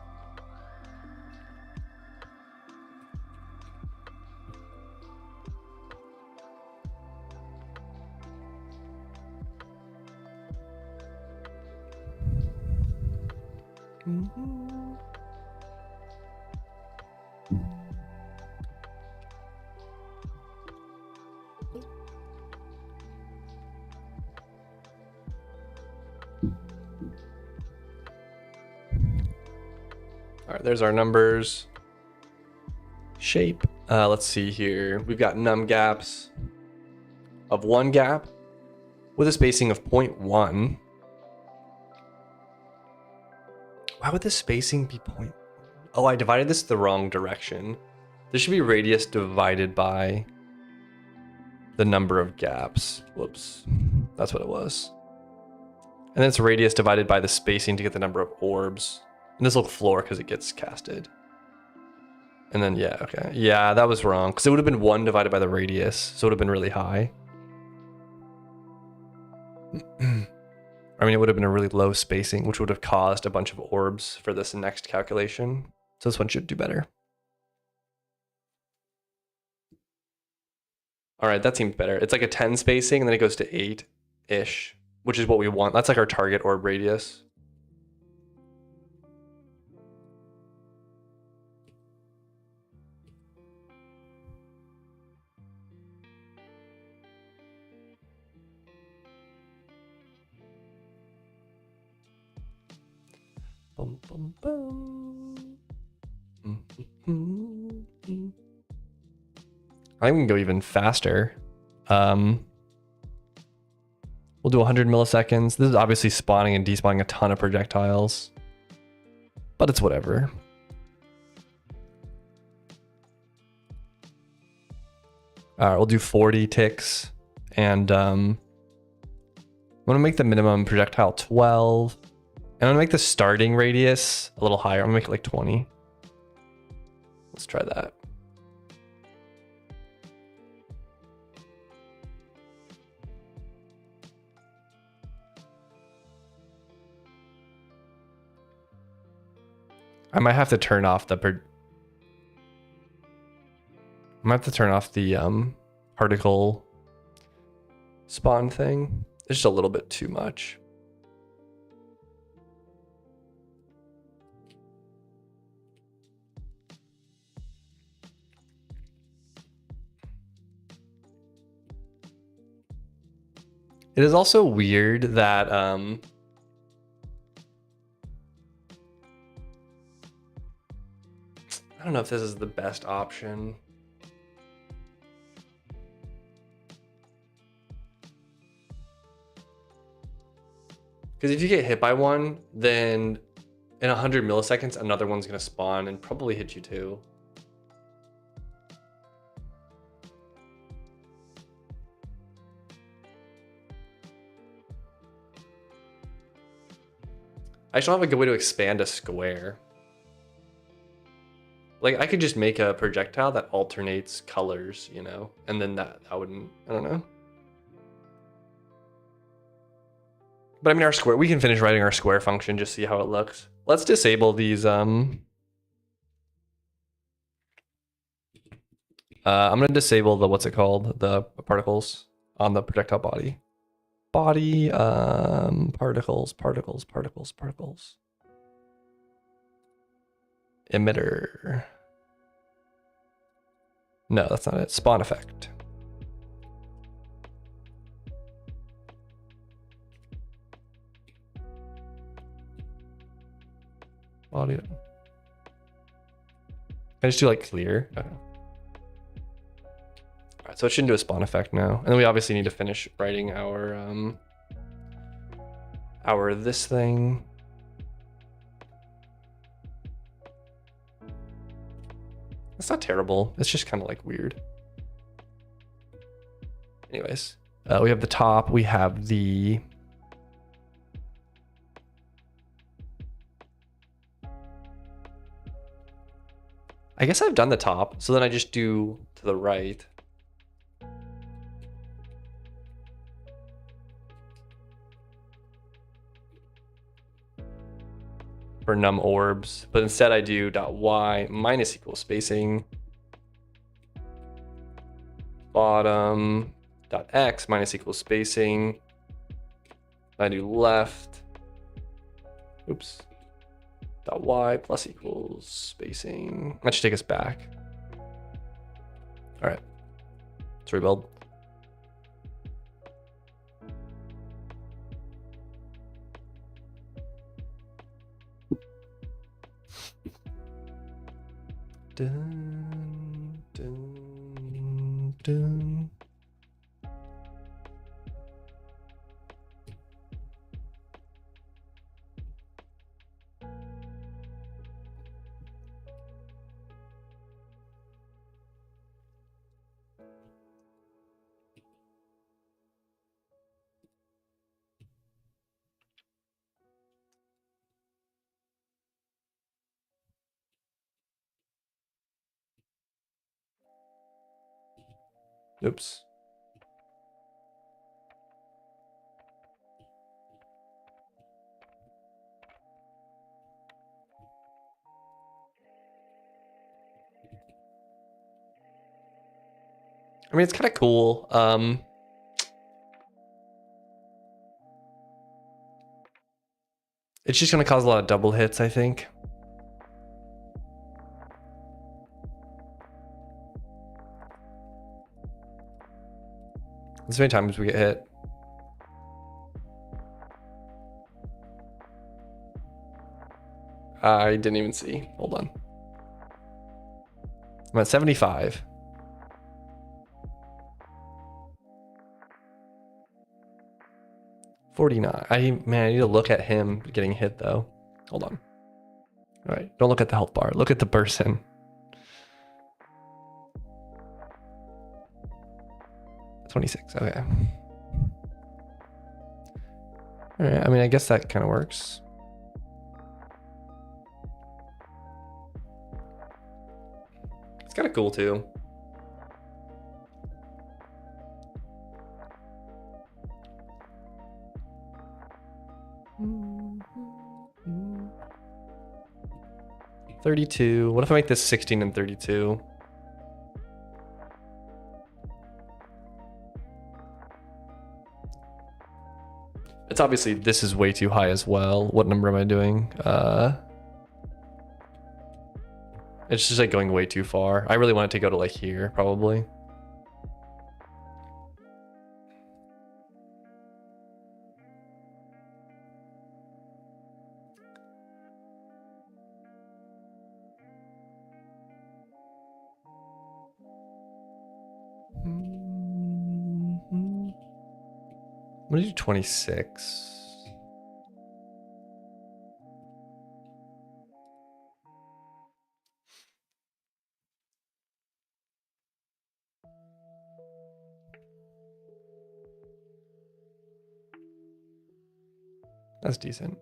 All right, there's our numbers. Shape. Let's see here. We've got num gaps of 1 gap with a spacing of 0.1. Why would the spacing be point? Oh, I divided this the wrong direction. This should be radius divided by the number of gaps. Whoops. That's what it was. And then it's radius divided by the spacing to get the number of orbs. And this will floor because it gets casted. And then, yeah, okay. Yeah, that was wrong. Because it would have been 1 divided by the radius. So it would have been really high. I mean, it would have been a really low spacing, which would have caused a bunch of orbs for this next calculation. So this one should do better. All right, that seems better. It's like a 10 spacing, and then it goes to 8-ish, which is what we want. That's like our target orb radius. Boom, boom, boom. I think we can go even faster. We'll do 100 milliseconds. This is obviously spawning and despawning a ton of projectiles, but it's whatever. All right, we'll do 40 ticks, and I'm gonna make the minimum projectile 12. And I'm gonna make the starting radius a little higher. I'm gonna make it like 20. Let's try that. I might have to turn off the particle spawn thing. It's just a little bit too much. It is also weird that I don't know if this is the best option. Because if you get hit by one, then in 100 milliseconds, another one's gonna spawn and probably hit you too. I just don't have a good way to expand a square. Like, I could just make a projectile that alternates colors, you know? And then that wouldn't, I don't know. But I mean, our square, we can finish writing our square function, just see how it looks. Let's disable these, I'm gonna disable the, what's it called? The particles on the projectile body. Body, particles. Emitter. No, that's not it. Spawn effect. Body. Can I just do like clear? Okay. All right, so it shouldn't do a spawn effect now. And then we obviously need to finish writing our this thing. It's not terrible. It's just kind of like weird. Anyways, we have the top. We have the I guess I've done the top, so then I just do to the right. For num orbs, but instead I do .y minus equals spacing bottom .x minus equals spacing. I do left. Oops. .y plus equals spacing. That should take us back. All right. Let's rebuild. Dun, dun, dun. Oops. I mean, it's kind of cool. It's just going to cause a lot of double hits, I think. As many times we get hit. I didn't even see. Hold on. I'm at 75. Man, I need to look at him getting hit though. Hold on. All right, don't look at the health bar. Look at the person. 26. Okay. All right. I mean, I guess that kind of works. It's kind of cool too. Mm-hmm. 32. What if I make this 16 and 32? It's obviously, this is way too high as well. What number am I doing? It's just like going way too far. I really want it to go to like here, probably. I'm gonna do 26. That's decent.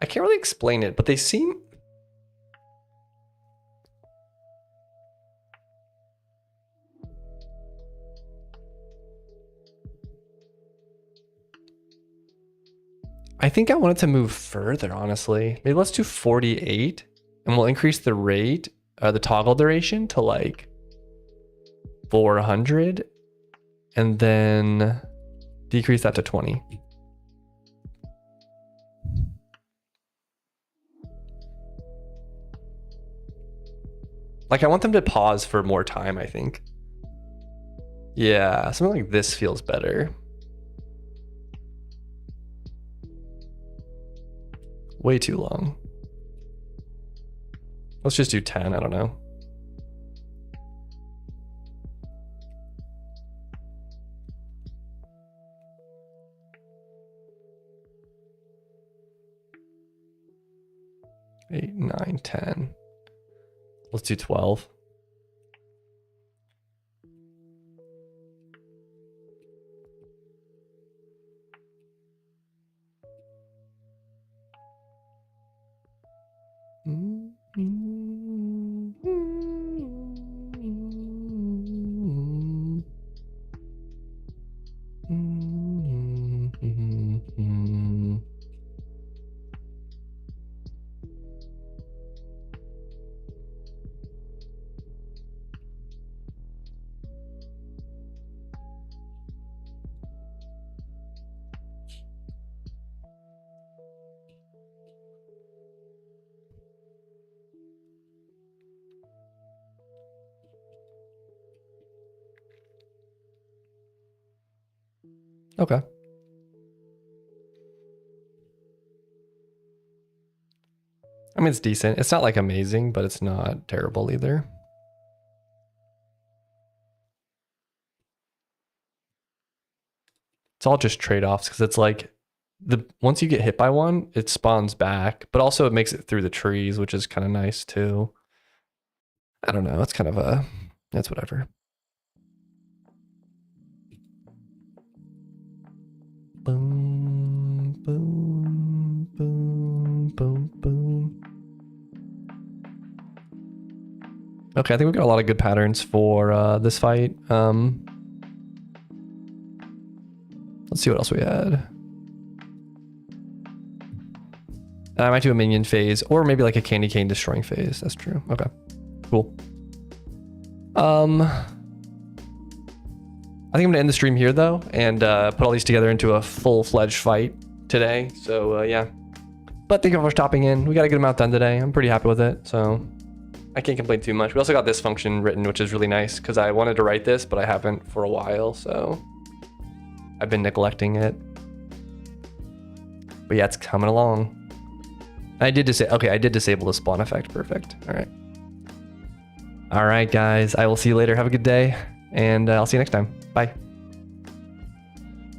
I can't really explain it, but they seem... I think I wanted to move further, honestly. Maybe let's do 48 and we'll increase the rate, the toggle duration to like 400 and then decrease that to 20. Like I want them to pause for more time, I think. Yeah, something like this feels better. Way too long. Let's just do 10, I don't know. Eight, 9, 10. Let's do 12. Okay. I mean, it's decent. It's not like amazing, but it's not terrible either. It's all just trade-offs because it's like once you get hit by one, it spawns back, but also it makes it through the trees, which is kind of nice too. I don't know. It's kind of that's whatever. Boom, boom, boom, boom, boom. Okay, I think we've got a lot of good patterns for this fight. Let's see what else we had. I might do a minion phase or maybe like a candy cane destroying phase. That's true. Okay, cool. I think I'm gonna end the stream here though and put all these together into a full-fledged fight today. So yeah, but thank you for stopping in. We got a good amount done today. I'm pretty happy with it, so I can't complain too much. We also got this function written, which is really nice because I wanted to write this, but I haven't for a while, so I've been neglecting it. But yeah, it's coming along. I did disable the spawn effect. Perfect. All right, guys. I will see you later. Have a good day, and I'll see you next time. Bye.